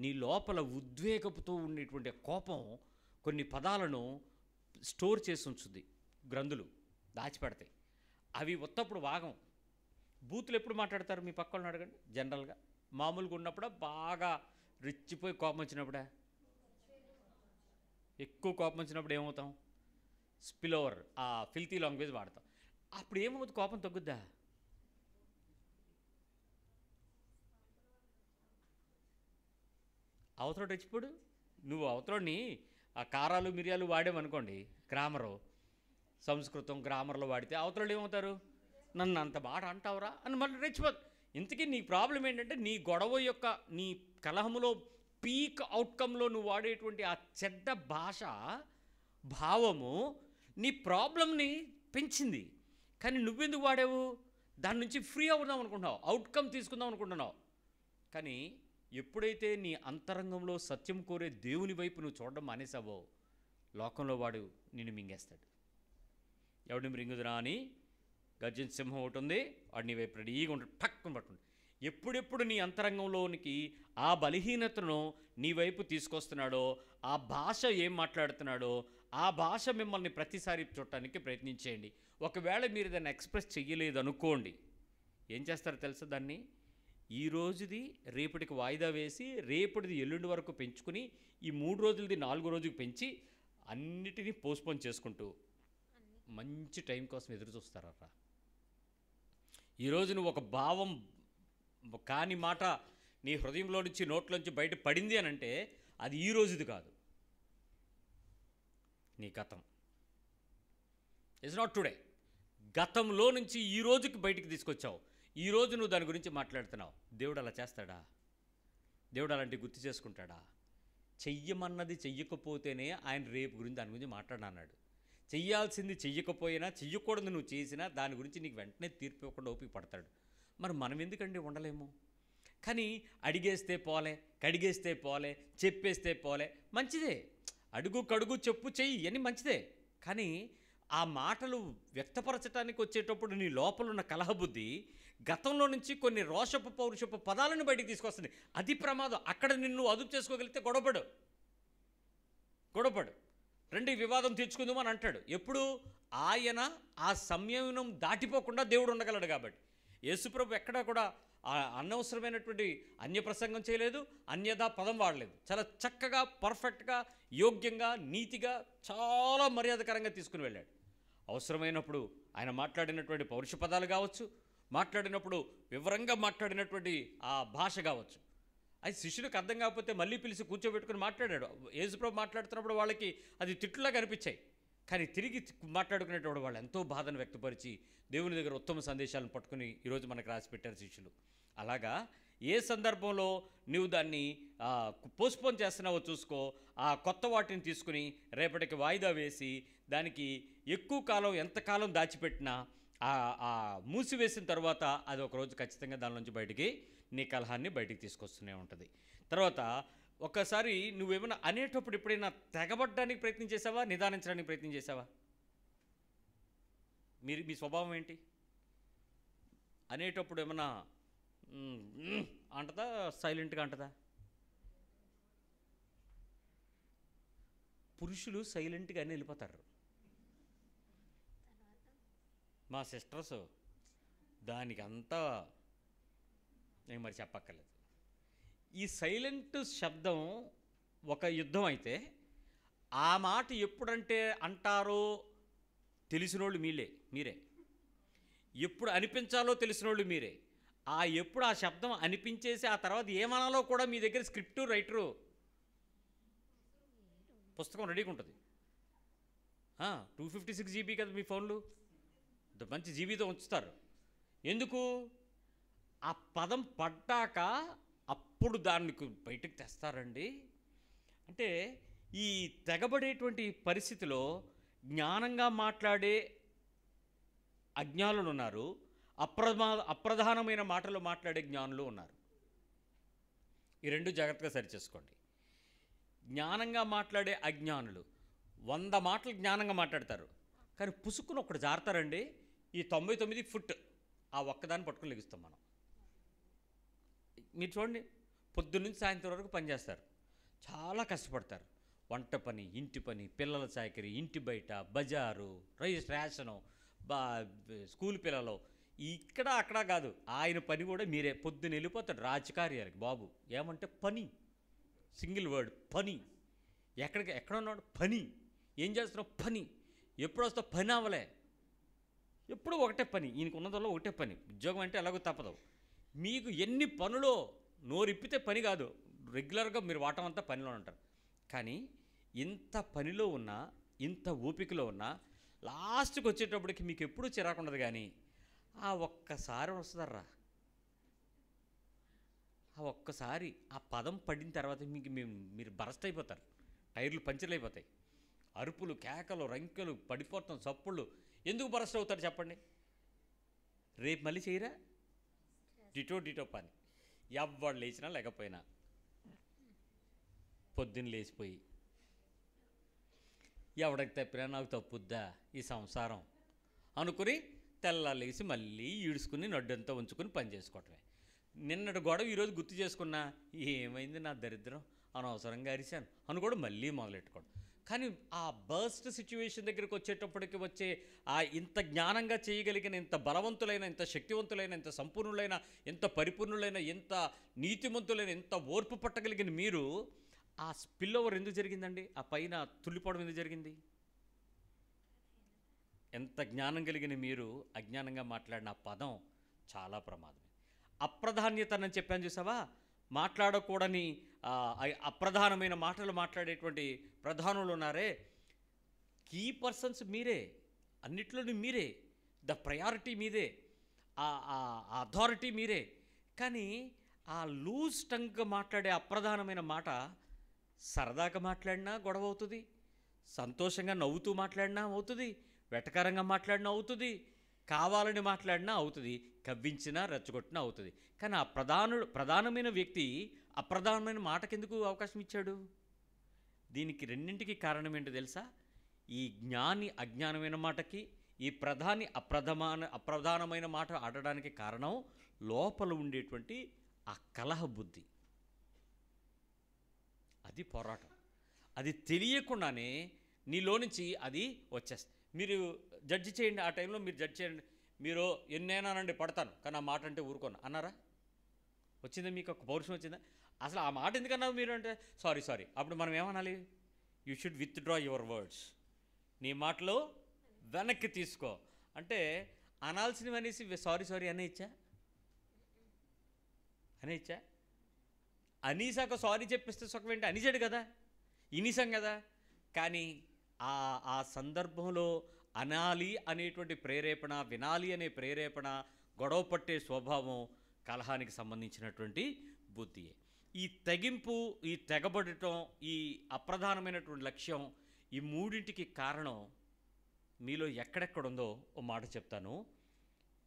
నీ లోపల ఉద్వేగపుతో ఉండేటువంటి కోపం కొన్ని పదాలను స్టోర్ చేసి ఉంచుద్ది, గ్రంథులు దాచిపెడతాయి. అవి ఉత్తప్పుడు వాగం. బూతులు ఎప్పుడు మాట్లాడతారు మీ పక్కన అడగండి. జనరల్గా మామూలుగా ఉన్నప్పుడా, బాగా రెచ్చిపోయి కోపం వచ్చినప్పుడా? ఎక్కువ కోపం వచ్చినప్పుడు ఏమవుతాం? స్పిల్ ఓవర్, ఆ ఫిల్తీ లాంగ్వేజ్ వాడతాం. అప్పుడు ఏమవుతుంది? కోపం తగ్గుద్దా? అవతల రెచ్చిపోడు. నువ్వు అవతలని ఆ కారాలు మిరియాలు వాడేమనుకోండి, గ్రామరు సంస్కృతం గ్రామర్లో వాడితే అవతల ఏమవుతారు? నన్ను అంత మాట అంటావురా అని మళ్ళీ రెచ్చిపోదు. ఇంతకీ నీ ప్రాబ్లం ఏంటంటే నీ గొడవ యొక్క, నీ కలహములో పీక్ అవుట్కమ్లో నువ్వు వాడేటువంటి ఆ చెడ్డ భాష, భావము నీ ప్రాబ్లంని పెంచింది. కానీ నువ్వెందుకు వాడావు? దాని నుంచి ఫ్రీ అవుదాం అనుకుంటున్నావు, అవుట్కమ్ తీసుకుందాం అనుకుంటున్నావు. కానీ ఎప్పుడైతే నీ అంతరంగంలో సత్యం కోరే దేవుని వైపు నువ్వు చూడడం మానేసావో, లోకంలో వాడు నిన్ను మింగేస్తాడు. ఎవడిని మృంగుదురా అని గర్జన సింహం ఒకటి ఉంది, వాడు నీ వైపు రెడీగా ఉంటాడు, టక్కుని పట్టుకుంటాడు. ఎప్పుడెప్పుడు నీ అంతరంగంలోనికి ఆ బలహీనతను నీ వైపు తీసుకొస్తున్నాడో, ఆ భాష ఏం మాట్లాడుతున్నాడో ఆ భాష మిమ్మల్ని ప్రతిసారి చూడటానికి ప్రయత్నించేయండి. ఒకవేళ మీరు దాన్ని ఎక్స్ప్రెస్ చెయ్యలేదు అనుకోండి, ఏం చేస్తారో తెలుసా? దాన్ని ఈ రోజుది రేపటికి వాయిదా వేసి రేపటిది ఎల్లుండి వరకు పెంచుకుని ఈ 3 రోజులది 4 రోజుకి పెంచి అన్నిటినీ పోస్ట్పోన్ చేసుకుంటూ మంచి టైం కోసం ఎదురు చూస్తారట. ఈరోజు నువ్వు ఒక భావం కాని మాట నీ హృదయంలో నుంచి నోట్లోంచి బయట పడింది అని అంటే అది ఈ రోజుది కాదు, నీ గతం. It's not today. గతంలో నుంచి ఈ రోజుకి బయటికి తీసుకొచ్చావు. ఈ రోజు నువ్వు దాని గురించి మాట్లాడుతున్నావు. దేవుడు అలా చేస్తాడా? దేవుడు అలాంటివి గుర్తు చేసుకుంటాడా? చెయ్యమన్నది చెయ్యకపోతేనే ఆయన రేపు గురించి దాని గురించి మాట్లాడన్నాడు. చెయ్యాల్సింది చెయ్యకపోయినా, చెయ్యకూడదు నువ్వు చేసినా దాని గురించి నీకు వెంటనే తీర్పు ఇవ్వకుండా ఓపిక పడతాడు. మరి మనం ఎందుకండి ఉండలేము? కానీ అడిగేస్తే పోలే, కడిగేస్తే పోలే, చెప్పేస్తే పోలే, మంచిదే. అడుగు కడుగు చెప్పు చెయ్యి అని మంచిదే. కానీ ఆ మాటలు వ్యక్తపరచడానికి వచ్చేటప్పుడు నీ లోపల ఉన్న కలహబుద్ధి గతంలో నుంచి కొన్ని రోషపు పౌరుషపు పదాలను బయటికి తీసుకొస్తుంది. అది ప్రమాదం. అక్కడ నిన్ను అదుపు చేసుకోగలిగితే గొడవపడు. రండి వివాదం తీర్చుకుందాం అని అంటాడు. ఎప్పుడు? ఆయన ఆ సంయమనం దాటిపోకుండా దేవుడు ఉండగలడు కాబట్టి. యేసుప్రభు ఎక్కడా కూడా అనవసరమైనటువంటి అన్యప్రసంగం చేయలేదు, అన్యదా పదం వాడలేదు. చాలా చక్కగా, పర్ఫెక్ట్గా, యోగ్యంగా, నీతిగా, చాలా మర్యాదకరంగా తీసుకుని వెళ్ళాడు. అవసరమైనప్పుడు ఆయన మాట్లాడినటువంటి పౌరుష పదాలు కావచ్చు, మాట్లాడినప్పుడు వివరంగా మాట్లాడినటువంటి ఆ భాష కావచ్చు, అది శిష్యులకు అర్థం కాకపోతే మళ్ళీ పిలిచి కూర్చోబెట్టుకుని మాట్లాడాడు. యేసుప్రభు మాట్లాడుతున్నప్పుడు వాళ్ళకి అది తిట్టులాగా అనిపించాయి. కానీ తిరిగి మాట్లాడుకునేటప్పుడు వాళ్ళు ఎంతో బాధను వ్యక్తపరిచి దేవుని దగ్గర ఉత్తమ సందేశాలను పట్టుకుని ఈరోజు మనకు రాసిపెట్టారు శిష్యులు. అలాగా ఏ సందర్భంలో నువ్వు దాన్ని పోస్ట్పోన్ చేస్తున్నావో చూసుకో. ఆ కొత్త వాటిని తీసుకుని రేపటికి వాయిదా వేసి దానికి ఎక్కువ కాలం ఎంతకాలం దాచిపెట్టినా ఆ మూసివేసిన తర్వాత అది ఒకరోజు ఖచ్చితంగా దాని నుంచి బయటికి నీ కలహాన్ని బయటికి తీసుకొస్తూనే ఉంటుంది. తర్వాత ఒక్కసారి నువ్వేమైనా అనేటప్పుడు ఎప్పుడైనా తెగబడ్డానికి ప్రయత్నం చేసావా, నిదానించడానికి ప్రయత్నం చేసావా? మీ స్వభావం ఏంటి? అనేటప్పుడు ఏమన్నా అంటదా, సైలెంట్గా అంటదా? పురుషులు సైలెంట్గానే వెళ్ళిపోతారు. మా సిస్టర్స్ దానికి అంతా నేను మరి చెప్పక్కర్లేదు. ఈ సైలెంట్ శబ్దం ఒక యుద్ధం అయితే ఆ మాట ఎప్పుడంటే అంటారో తెలిసినోళ్ళు మీరే, ఎప్పుడు అనిపించాలో తెలిసినోళ్ళు మీరే. ఎప్పుడు ఆ శబ్దం అనిపించేసి ఆ తర్వాత ఏమనాలో కూడా మీ దగ్గర స్క్రిప్టు రైటరు పుస్తకం రెడీగా ఉంటుంది. 256 GB కదా మీ ఫోన్లు, మంచి జీబీతో ఉంచుతారు. ఎందుకు? ఆ పదం పడ్డాక అప్పుడు దానికి బయటకు తెస్తారండి. అంటే ఈ తెగబడేటువంటి పరిస్థితిలో జ్ఞానంగా మాట్లాడే అజ్ఞానులు ఉన్నారు, అప్రధానమైన మాటలు మాట్లాడే జ్ఞానులు ఉన్నారు. ఈ రెండు జాగ్రత్తగా సరిచేసుకోండి. జ్ఞానంగా మాట్లాడే అజ్ఞానులు 100 మాటలు జ్ఞానంగా మాట్లాడతారు, కానీ పుసుక్కుని ఒకటి జారుతారండి. ఈ 99 ఫుట్ ఆ ఒక్కదాన్ని పట్టుకుని లెగుస్తాం మనం. మీరు చూడండి, పొద్దున్నుంచి సాయంత్రం వరకు పనిచేస్తారు, చాలా కష్టపడతారు. వంట పని, ఇంటి పని, పిల్లల చాకరీ, ఇంటి బయట, బజారు, రేషను, స్కూల్ పిల్లలు, ఇక్కడ అక్కడ కాదు. ఆయన పని కూడా మీరే. పొద్దున్న వెళ్ళిపోతాడు రాజకార్యాలకి. బాబు ఏమంటే పని, సింగిల్ వర్డ్ పని. ఎక్కడ ఉన్నాడు? పని. ఏం చేస్తున్నావు? పని. ఎప్పుడు వస్తావు? పని అవ్వలే. ఎప్పుడు ఒకటే పని. ఈయనకు ఉన్నదల్లో ఒకటే పని. ఉద్యోగం అంటే ఎలాగో తప్పదు. మీకు ఎన్ని పనులో నోరిప్పితే పని కాదు, రెగ్యులర్గా మీరు వాటం అంతా పనిలో ఉంటారు. కానీ ఇంత పనిలో ఉన్నా, ఇంత ఓపికలో ఉన్నా, లాస్ట్కి వచ్చేటప్పటికి మీకు ఎప్పుడూ చిరాకు ఉండదు. కానీ ఆ ఒక్కసారి వస్తుందర్రా, ఆ ఒక్కసారి ఆ పదం పడిన తర్వాత మీరు బరస్ట్ అయిపోతారు. టైర్లు పంచర్లు అయిపోతాయి. అరుపులు, కేకలు, రంకెలు, పడిపోతాం, చప్పుళ్ళు. ఎందుకు బరస్ట్ అవుతారు చెప్పండి? రేపు మళ్ళీ చేయరా? డిటో పని. ఎవ్వడు లేచినా లేకపోయినా పొద్దున్న లేచిపోయి ఎవడికి తప్పినా నాకు తప్పుద్దా ఈ సంసారం అనుకుని తెల్లాలేసి మళ్ళీ ఈడ్చుకుని నడ్డంతా ఉంచుకుని పని చేసుకోవటమే. నిన్నటి గొడవ ఈరోజు గుర్తు చేసుకున్నా ఏమైంది నా దరిద్రం, అనవసరంగా అరిశాను అని కూడా మళ్ళీ మొదలెట్టుకోవడం. కానీ ఆ బర్స్ట్ సిచ్యువేషన్ దగ్గరికి వచ్చేటప్పటికి వచ్చే ఆ ఇంత జ్ఞానంగా చేయగలిగిన, ఇంత బలవంతులైన, ఇంత శక్తివంతులైన, ఇంత సంపూర్ణులైన, ఇంత పరిపూర్ణులైన, ఇంత నీతిమంతులైన, ఇంత ఓర్పు పట్టగలిగిన మీరు ఆ స్పిల్ ఓవర్ ఎందుకు జరిగిందండి? ఆ పైన తుల్లిపోవడం ఎందుకు జరిగింది? ఎంత జ్ఞానం కలిగిన మీరు అజ్ఞానంగా మాట్లాడిన ఆ పదం చాలా ప్రమాదమే. అప్రధాన్యత అని చెప్పాను చూసావా, మాట్లాడకూడని అప్రధానమైన మాటలు మాట్లాడేటువంటి ప్రధానులు ఉన్నారే, కీ పర్సన్స్ మీరే, అన్నిట్లోనూ మీరే, ద ప్రయారిటీ మీదే, ఆ అథారిటీ మీరే. కానీ ఆ లూజ్ టంగ్ మాట్లాడే అప్రధానమైన మాట సరదాగా మాట్లాడినా గొడవ అవుతుంది, సంతోషంగా నవ్వుతూ మాట్లాడినా అవుతుంది, వెటకారంగా మాట్లాడినా అవుతుంది, కావాలని మాట్లాడినా అవుతుంది, కవ్వించినా రెచ్చగొట్టినా అవుతుంది. కానీ ఆ ప్రధానమైన వ్యక్తి అప్రధానమైన మాటకెందుకు అవకాశం ఇచ్చాడు? దీనికి రెండింటికి కారణం ఏంటో తెలుసా? ఈ జ్ఞాని అజ్ఞానమైన మాటకి, ఈ ప్రధాని అప్రధానమైన మాట ఆడడానికి కారణం లోపల ఉండేటువంటి ఆ కలహ బుద్ధి. అది పోరాటం. అది తెలియకుండానే నీలో నుంచి అది వచ్చేస్తుంది. మీరు జడ్జి చేయండి, ఆ టైంలో మీరు జడ్జి చేయండి. మీరు ఎన్నైనానండి పడతాను, కానీ ఆ మాట అంటే ఊరుకోను అన్నారా? వచ్చిందా మీకు ఒక పౌరుషం వచ్చిందా? అసలు ఆ మాట ఎందుకన్నావు మీరు అంటే సారీ. అప్పుడు మనం ఏమనాలి? You should withdraw your words. నీ మాటలు వెనక్కి తీసుకో అంటే అనాల్సినవి అనేసి సారీ అనేచ్చా? అనీసాక సారీ చెప్పిస్తే సుఖం ఏంటి? అనిసాడు కదా, ఇనిసాం కదా. కానీ ఆ సందర్భంలో అనాలి అనేటువంటి ప్రేరేపణ, వినాలి అనే ప్రేరేపణ, గొడవ పట్టే స్వభావం కలహానికి సంబంధించినటువంటి బుద్ధియే. ఈ తెగింపు, ఈ తెగబడటం, ఈ అప్రధానమైనటువంటి లక్ష్యం, ఈ మూడింటికి కారణం మీలో ఎక్కడెక్కడుందో ఓ మాట చెప్తాను.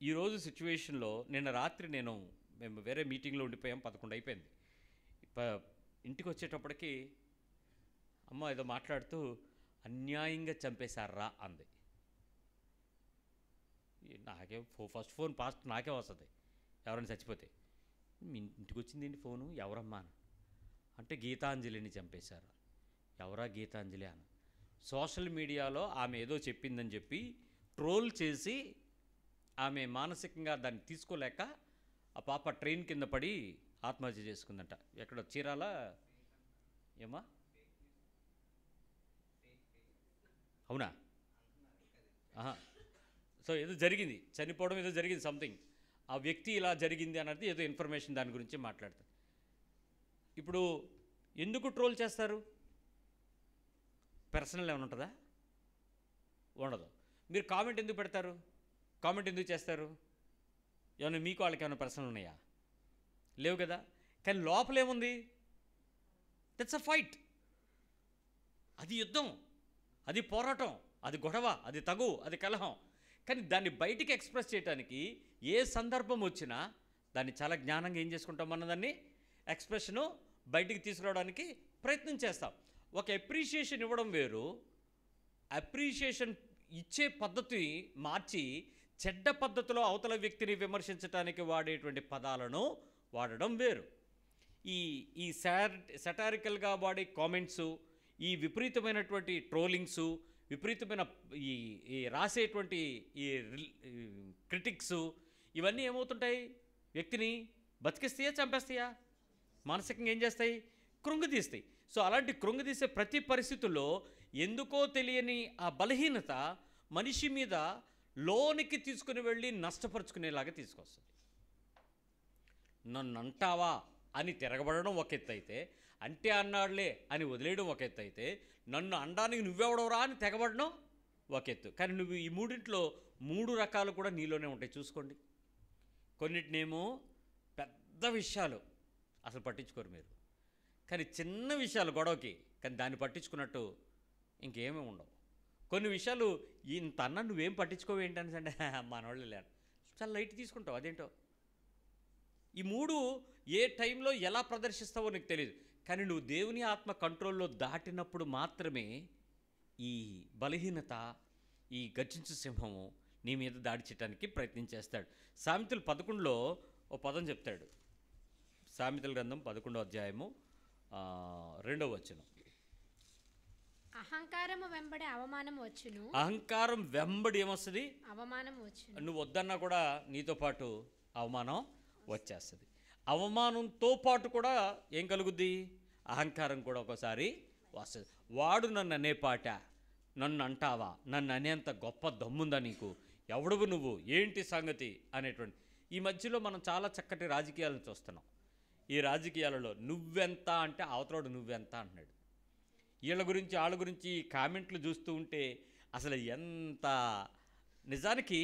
ఈరోజు సిచ్యువేషన్లో నిన్న రాత్రి మేము వేరే మీటింగ్లో ఉండిపోయాం, 11 అయిపోయింది. ఇంటికి వచ్చేటప్పటికి అమ్మ ఏదో మాట్లాడుతూ అన్యాయంగా చంపేశారా అంది. నాకే ఫస్ట్ ఫోన్ నాకే వస్తుంది ఎవరైనా చచ్చిపోతే. మీ ఇంటికి వచ్చింది ఏంటి ఫోను, ఎవరమ్మా అని అంటే గీతాంజలిని చంపేశారు. ఎవరా గీతాంజలి అని సోషల్ మీడియాలో ఆమె ఏదో చెప్పిందని చెప్పి ట్రోల్ చేసి ఆమె మానసికంగా దాన్ని తీసుకోలేక ఆ పాప ట్రైన్ కింద పడి ఆత్మహత్య చేసుకుందంట. ఎక్కడ చీరాల ఏమా? అవునా? సో ఏదో జరిగింది, చనిపోవడం ఏదో జరిగింది, సంథింగ్. ఆ వ్యక్తి ఇలా జరిగింది అన్నది ఏదో ఇన్ఫర్మేషన్ దాని గురించి మాట్లాడతారు. ఇప్పుడు ఎందుకు ట్రోల్ చేస్తారు? పర్సనల్ ఏమైనా ఉంటుందా? ఉండదు. మీరు కామెంట్ ఎందుకు పెడతారు? కామెంట్ ఎందుకు చేస్తారు? ఏమైనా మీకు వాళ్ళకి ఏమైనా పర్సనల్ ఉన్నాయా? లేవు కదా. కానీ లోపలేముంది? That's a fight. అది యుద్ధం, అది పోరాటం, అది గొడవ, అది తగు, అది కలహం. కానీ దాన్ని బయటికి ఎక్స్ప్రెస్ చేయడానికి ఏ సందర్భం వచ్చినా దాన్ని చాలా జ్ఞానంగా ఏం చేసుకుంటాం, మన దాన్ని ఎక్స్ప్రెషను బయటికి తీసుకురావడానికి ప్రయత్నం చేస్తాం. ఒక అప్రిషియేషన్ ఇవ్వడం వేరు, అప్రిషియేషన్ ఇచ్చే పద్ధతి మార్చి చెడ్డ పద్ధతిలో అవతల వ్యక్తిని విమర్శించడానికి వాడేటువంటి పదాలను వాడడం వేరు. ఈ సెటారికల్గా వాడే కామెంట్సు, ఈ విపరీతమైనటువంటి ట్రోలింగ్సు, విపరీతమైన ఈ రాసేటువంటి ఈ క్రిటిక్సు, ఇవన్నీ ఏమవుతుంటాయి? వ్యక్తిని బతికిస్తాయా, చంపేస్తాయా? మానసికంగా ఏం చేస్తాయి? కృంగదీస్తాయి. సో అలాంటి కృంగదీసే ప్రతి పరిస్థితుల్లో ఎందుకో తెలియని ఆ బలహీనత మనిషి మీద లోనికి తీసుకుని వెళ్ళి నష్టపరుచుకునేలాగా తీసుకొస్తుంది. నన్ను అంటావా అని తిరగబడడం ఒక ఎత్తు అయితే, అంటే అన్నాడులే అని వదిలేయడం ఒక ఎత్తు అయితే, నన్ను అనడానికి నువ్వెవడవరా అని తెగబడడం ఒక ఎత్తు. కానీ నువ్వు ఈ మూడింట్లో 3 రకాలు కూడా నీలోనే ఉంటాయి, చూసుకోండి. కొన్నిటినేమో పెద్ద విషయాలు అసలు పట్టించుకోరు మీరు, కానీ చిన్న విషయాలు గొడవకి, కానీ దాన్ని పట్టించుకున్నట్టు ఇంకేమీ ఉండవు. కొన్ని విషయాలు ఇంత అన్నా నువ్వేం పట్టించుకోవేంటని అంటే మనవాళ్ళు లేరు, చాలా లైట్ తీసుకుంటావు, అదేంటో. ఈ 3 ఏ టైంలో ఎలా ప్రదర్శిస్తావో నీకు తెలియదు. కానీ నువ్వు దేవుని ఆత్మ కంట్రోల్లో దాటినప్పుడు మాత్రమే ఈ బలహీనత, ఈ గర్జించు సింహము నీ మీద దాడి చేయడానికి ప్రయత్నం చేస్తాడు. సామెతలు 11లో ఓ పదం చెప్తాడు. సామెతల గ్రంథం 11వ అధ్యాయము 2వ వచనం. అహంకారము వెంబడి అవమానం వచ్చును. అహంకారం వెంబడి ఏమొస్తుంది? అవమానం వచ్చును. నువ్వు వద్దన్నా కూడా నీతో పాటు అవమానం వచ్చేస్తుంది. అవమానంతో పాటు కూడా ఏం కలుగుద్ది? అహంకారం కూడా ఒకసారి వస్తుంది. వాడు నన్ను అనేపాట, నన్ను అంటావా, నన్ను అనేంత గొప్ప దమ్ముందా నీకు, ఎవడువు నువ్వు, ఏంటి సంగతి అనేటువంటి. ఈ మధ్యలో మనం చాలా చక్కటి రాజకీయాలను చూస్తున్నాం. ఈ రాజకీయాలలో నువ్వెంత అంటే అవతలోడు నువ్వెంత అంటున్నాడు. వీళ్ళ గురించి వాళ్ళ గురించి కామెంట్లు చూస్తూ ఉంటే అసలు ఎంత, నిజానికి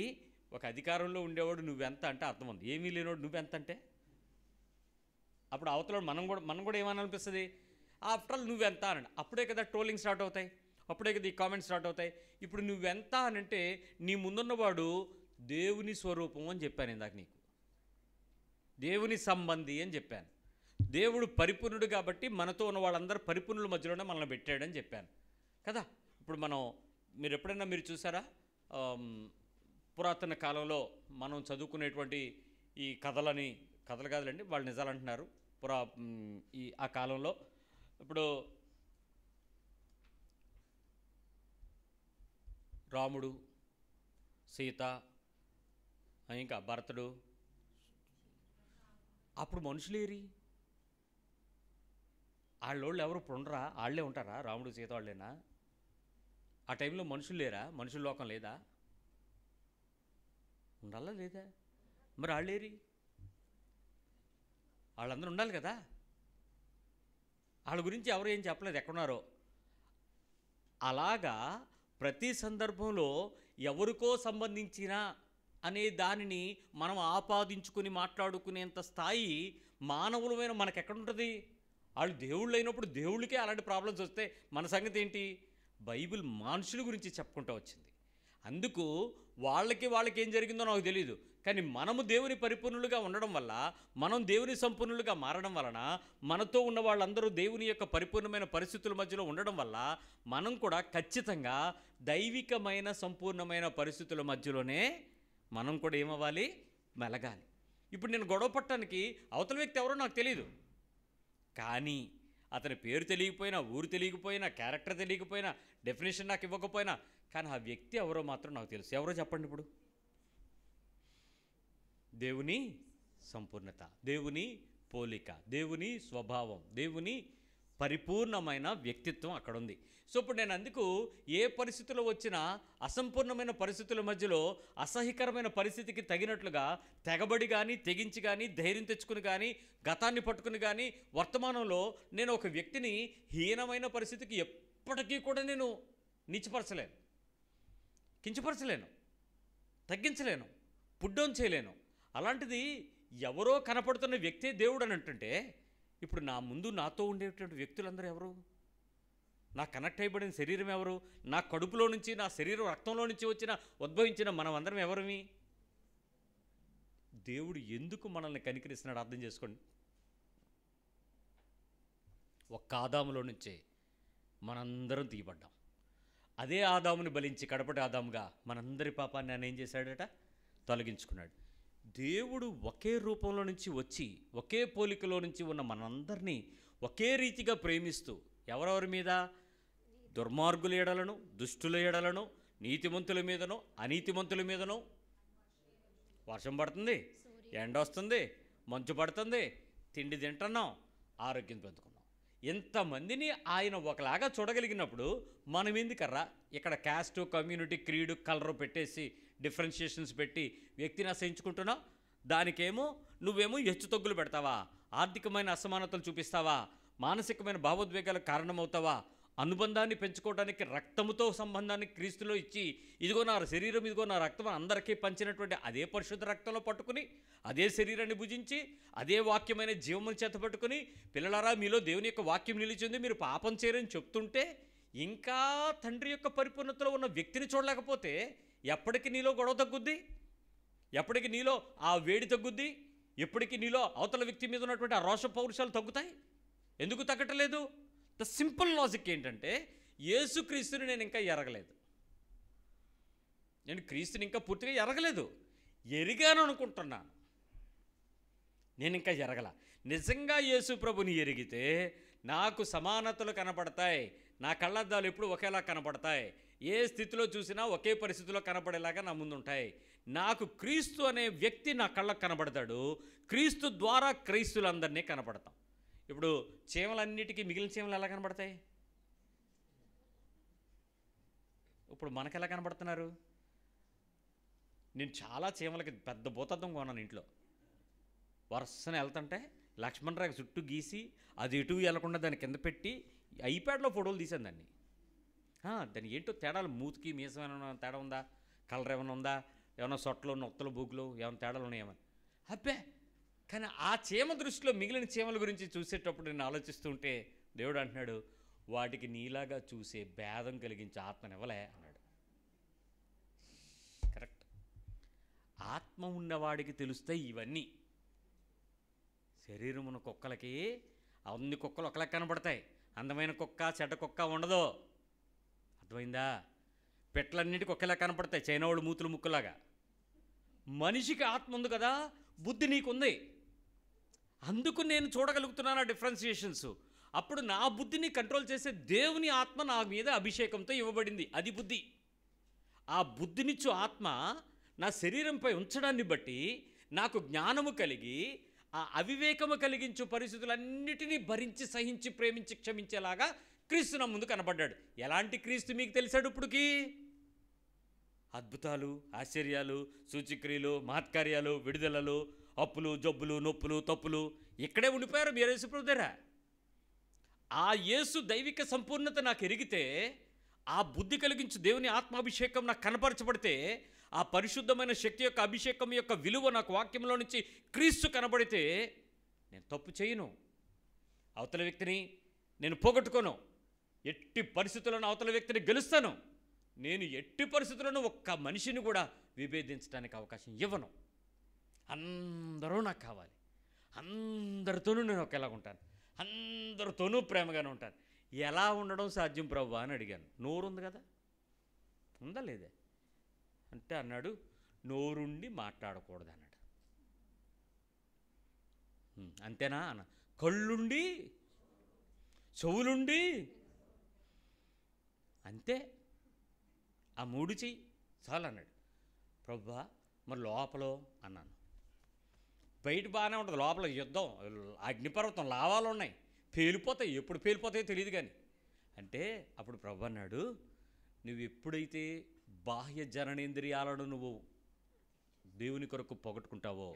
ఒక అధికారంలో ఉండేవాడు నువ్వెంత అంటే అర్థం ఉంది. ఏమీ లేనివాడు నువ్వెంత అంటే అప్పుడు అవతలోడు మనం కూడా ఏమనిపిస్తుంది? ఆఫ్టర్ ఆల్ నువ్వెంత అనండి. అప్పుడే కదా ట్రోలింగ్ స్టార్ట్ అవుతాయి, అప్పుడే కదా ఈ కామెంట్స్ స్టార్ట్ అవుతాయి. ఇప్పుడు నువ్వెంత అని అంటే నీ ముందున్నవాడు దేవుని స్వరూపం అని చెప్పాను ఇందాక నీకు, దేవుని సంబంధి అని చెప్పాను. దేవుడు పరిపూర్ణుడు కాబట్టి మనతో ఉన్న వాళ్ళందరూ పరిపూర్ణుల మధ్యలోనే మనల్ని పెట్టాడని చెప్పాను కదా. ఇప్పుడు మీరు ఎప్పుడైనా చూసారా, పురాతన కాలంలో మనం చదువుకునేటువంటి ఈ కథలు కాదులండి, వాళ్ళు నిజాలు అంటున్నారు. ఆ కాలంలో ఇప్పుడు రాముడు, సీత, ఇంకా భరతుడు, అప్పుడు మనుషులేరి వాళ్ళోళ్ళు ఎవరు ఇప్పుడు ఉండరా? వాళ్ళే ఉంటారా? రాముడు సీత వాళ్ళేనా? ఆ టైంలో మనుషులు లేరా? మనుషుల లోకం లేదా? ఉండాలా లేదా? మరి వాళ్ళేరి? వాళ్ళందరూ ఉండాలి కదా. వాళ్ళ గురించి ఎవరు ఏం చెప్పలేదు, ఎక్కడున్నారో. అలాగా ప్రతి సందర్భంలో ఎవరికో సంబంధించిన అనే దానిని మనం ఆపాదించుకుని మాట్లాడుకునేంత స్థాయి మానవులమైన మనకెక్కడుంటుంది? వాళ్ళు దేవుళ్ళు అయినప్పుడు దేవుళ్ళకే అలాంటి ప్రాబ్లమ్స్ వస్తే మన సంగతి ఏంటి? బైబిల్ మనుషుల గురించి చెప్పుకుంటూ వచ్చింది. అందుకు వాళ్ళకి ఏం జరిగిందో నాకు తెలియదు, కానీ మనము దేవుని పరిపూర్ణులుగా ఉండడం వల్ల, మనం దేవుని సంపూర్ణులుగా మారడం వలన, మనతో ఉన్న వాళ్ళందరూ దేవుని యొక్క పరిపూర్ణమైన పరిస్థితుల మధ్యలో ఉండడం వల్ల మనం కూడా ఖచ్చితంగా దైవికమైన సంపూర్ణమైన పరిస్థితుల మధ్యలోనే మనం కూడా ఏమవ్వాలి? మెలగాలి. ఇప్పుడు నేను గొడవ పట్టడానికి అవతల వ్యక్తి ఎవరో నాకు తెలియదు, కానీ అతని పేరు తెలియకపోయినా, ఊరు తెలియకపోయినా, క్యారెక్టర్ తెలియకపోయినా, డెఫినేషన్ నాకు ఇవ్వకపోయినా, కానీ ఆ వ్యక్తి ఎవరో మాత్రం నాకు తెలుసు. ఎవరో చెప్పండి ఇప్పుడు? దేవుని సంపూర్ణత, దేవుని పోలిక, దేవుని స్వభావం, దేవుని పరిపూర్ణమైన వ్యక్తిత్వం అక్కడ ఉంది. సో ఇప్పుడు నేను అందుకు ఏ పరిస్థితుల్లో వచ్చినా అసంపూర్ణమైన పరిస్థితుల మధ్యలో అసహ్యకరమైన పరిస్థితికి తగినట్లుగా తెగబడి కానీ, తెగించి కానీ, ధైర్యం తెచ్చుకుని కానీ, గతాన్ని పట్టుకుని కానీ, వర్తమానంలో నేను ఒక వ్యక్తిని హీనమైన పరిస్థితికి ఎప్పటికీ కూడా నేను నీచపరచలేను, కించపరచలేను, తగ్గించలేను, పుడ్డౌన్ చేయలేను. అలాంటిది ఎవరో కనపడుతున్న వ్యక్తే దేవుడు అని అంటుంటే, ఇప్పుడు నా ముందు నాతో ఉండేటువంటి వ్యక్తులందరూ ఎవరు? నా కనెక్ట్ అయిపోయిన శరీరం ఎవరు? నా కడుపులో నుంచి, నా శరీరం రక్తంలో నుంచి ఉద్భవించిన మనం అందరం ఎవరిమి? దేవుడు ఎందుకు మనల్ని కనికరిస్తున్నాడు అర్థం చేసుకోండి. ఒక్క ఆదాములో నుంచే మనందరం తీయబడ్డాం. అదే ఆదాముని బలించి కడపటి ఆదాముగా మనందరి పాపాన్ని ఆయన ఏం చేశాడట? తొలగించుకున్నాడు. దేవుడు ఒకే రూపంలో నుంచి వచ్చి, ఒకే పోలికలో నుంచి ఉన్న మనందరినీ ఒకే రీతిగా ప్రేమిస్తూ, ఎవరెవరి మీద? దుర్మార్గుల ఎడలను, దుష్టుల ఎడలను, నీతిమంతుల మీదనో అనీతిమంతుల మీదనో వర్షం పడుతుంది, ఎండ వస్తుంది, మంచు పడుతుంది, తిండి తింటున్నాం, ఆరోగ్యం పెంచుకున్నాం. ఇంతమందిని ఆయన ఒకలాగా చూడగలిగినప్పుడు మనం ఎందుకర్రా ఇక్కడ క్యాస్ట్, కమ్యూనిటీ, క్రీడు, కలరు పెట్టేసి డిఫరెన్షియేషన్స్ పెట్టి వ్యక్తిని అసహించుకుంటున్నావు? దానికేమో నువ్వేమో హెచ్చుతగ్గులు పెడతావా? ఆర్థికమైన అసమానతలు చూపిస్తావా? మానసికమైన భావోద్వేగాలకు కారణమవుతావా? అనుబంధాన్ని పెంచుకోవడానికి రక్తముతో సంబంధాన్ని క్రీస్తులో ఇచ్చి, ఇదిగో నా శరీరం, ఇదిగో నా రక్తం అందరికీ పంచినటువంటి అదే పరిశుద్ధ రక్తంలో పట్టుకుని, అదే శరీరాన్ని భుజించి, అదే వాక్యమైన జీవమును చేత పట్టుకుని, పిల్లలారా మీలో దేవుని యొక్క వాక్యం నిలిచింది, మీరు పాపం చేయరని చెప్తుంటే, ఇంకా తండ్రి యొక్క పరిపూర్ణతలో ఉన్న వ్యక్తిని చూడలేకపోతే ఎప్పటికీ నీలో గొడవ తగ్గుద్ది? ఎప్పటికీ నీలో ఆ వేడి తగ్గుద్ది? ఎప్పటికీ నీలో అవతల వ్యక్తి మీద ఉన్నటువంటి ఆ రోష పౌరుషాలు తగ్గుతాయి? ఎందుకు తగ్గటలేదు? ద సింపుల్ లాజిక్ ఏంటంటే, యేసుక్రీస్తుని నేను ఇంకా ఎరగలేదు. నేను క్రీస్తుని ఇంకా పూర్తిగా ఎరగలేదు. ఎరిగాను అనుకుంటున్నాను, నేను ఇంకా ఎరగల. నిజంగా యేసు ప్రభుని ఎరిగితే నాకు సమానతలు కనపడతాయి. నా కళ్ళద్దాలు ఎప్పుడు ఒకేలా కనపడతాయి. ఏ స్థితిలో చూసినా ఒకే పరిస్థితిలో కనపడేలాగా నా ముందుంటాయి. నాకు క్రీస్తు అనే వ్యక్తి నా కళ్ళకు కనబడతాడు. క్రీస్తు ద్వారా క్రైస్తులందరినీ కనపడతాం. ఇప్పుడు చీమలన్నిటికీ మిగిలిన చీమలు ఎలా కనబడతాయి? ఇప్పుడు మనకెలా కనబడుతున్నారు? నేను చాలా చీమలకి పెద్ద భూతద్దం కొన్నాను ఇంట్లో. వరుసన వెళ్తుంటే లక్ష్మణ్ రేఖ చుట్టూ గీసి అది ఎటు వెళ్లకుండా దాని కింద పెట్టి ఐప్యాడ్లో ఫోటోలు తీసాను దాన్ని. దాని ఏంటో తేడాలు, మూతికి మీసం ఏమైనా తేడా ఉందా, కలర్ ఏమైనా ఉందా, ఏమైనా సొట్టలు నొత్తలు బూగులు ఏమైనా తేడాలు ఉన్నాయేమని. అబ్బే, కానీ ఆ చీమ దృష్టిలో మిగిలిన చీమల గురించి చూసేటప్పుడు నేను ఆలోచిస్తూ ఉంటే దేవుడు అంటున్నాడు, వాటికి నీలాగా చూసే భేదం కలిగించే ఆత్మనివ్వలే అన్నాడు. కరెక్ట్. ఆత్మ ఉన్నవాడికి తెలుస్తాయి ఇవన్నీ. శరీరమున కుక్కలకి అన్ని కుక్కలు ఒకలా కనబడతాయి. అందమైన కుక్క చెడ్డ కుక్క ఉండదు. అర్థమైందా? పెట్లన్నిటికి ఒకేలా కనపడతాయి, చైనావాడు మూతులు ముక్కులాగా. మనిషికి ఆత్మ ఉంది కదా, బుద్ధి నీకుంది. అందుకు నేను చూడగలుగుతున్నాను ఆ డిఫరెన్సియేషన్స్. అప్పుడు నా బుద్ధిని కంట్రోల్ చేసే దేవుని ఆత్మ నా మీద అభిషేకంతో ఇవ్వబడింది. అది బుద్ధి. ఆ బుద్ధినిచ్చు ఆత్మ నా శరీరంపై ఉంచడాన్ని బట్టి నాకు జ్ఞానము కలిగి ఆ అవివేకము కలిగించు పరిస్థితులన్నిటినీ భరించి సహించి ప్రేమించి క్షమించేలాగా క్రీస్తు నా ముందు కనబడ్డాడు. ఎలాంటి క్రీస్తు మీకు తెలిసాడు? ఇప్పుడుకి అద్భుతాలు, ఆశ్చర్యాలు, సూచక్రియలు, మహత్కార్యాలు, విడుదలలు, అప్పులు, జబ్బులు, నొప్పులు, తప్పులు ఇక్కడే ఉండిపోయారు మీరు యేసుప్రభు దగ్గర. ఆ యేసు దైవిక సంపూర్ణత నాకు ఎరిగితే, ఆ బుద్ధి కలిగించు దేవుని ఆత్మాభిషేకం నాకు కనపరచబడితే, ఆ పరిశుద్ధమైన శక్తి యొక్క అభిషేకం యొక్క విలువ నాకు వాక్యంలో నుంచి క్రీస్తు కనబడితే నేను తప్పు చేయను. అవతల వ్యక్తిని నేను పోగొట్టుకోను. ఎట్టి పరిస్థితులను అవతల వ్యక్తిని గెలుస్తాను. నేను ఎట్టి పరిస్థితులను ఒక్క మనిషిని కూడా విభేదించడానికి అవకాశం ఇవ్వను. అందరూ నాకు కావాలి. అందరితోనూ నేను ఒకేలాగా ఉంటాను. అందరితోనూ ప్రేమగానే ఉంటాను. ఎలా ఉండడం సాధ్యం ప్రభువా అని అడిగాను. నోరు ఉంది కదా, ఉందా లేదే అంటే అన్నాడు, నోరుండి మాట్లాడకూడదు అన్నాడు. అంతేనా అన్న. కళ్ళుండి చెవులుండి అంతే, ఆ మూడు చెయ్యి చాలు అన్నాడు. ప్రభువా మరి లోపల అన్నాను. బయట బాగానే ఉంటుంది, లోపల యుద్ధం, అగ్నిపర్వతం, లావాలు ఉన్నాయి, పేలిపోతాయి. ఎప్పుడు పేలిపోతాయో తెలియదు కానీ అంటే అప్పుడు ప్రభు అన్నాడు, నువ్వు ఎప్పుడైతే బాహ్య జననేంద్రియాలను నువ్వు దేవుని కొరకు పోగొట్టుకుంటావో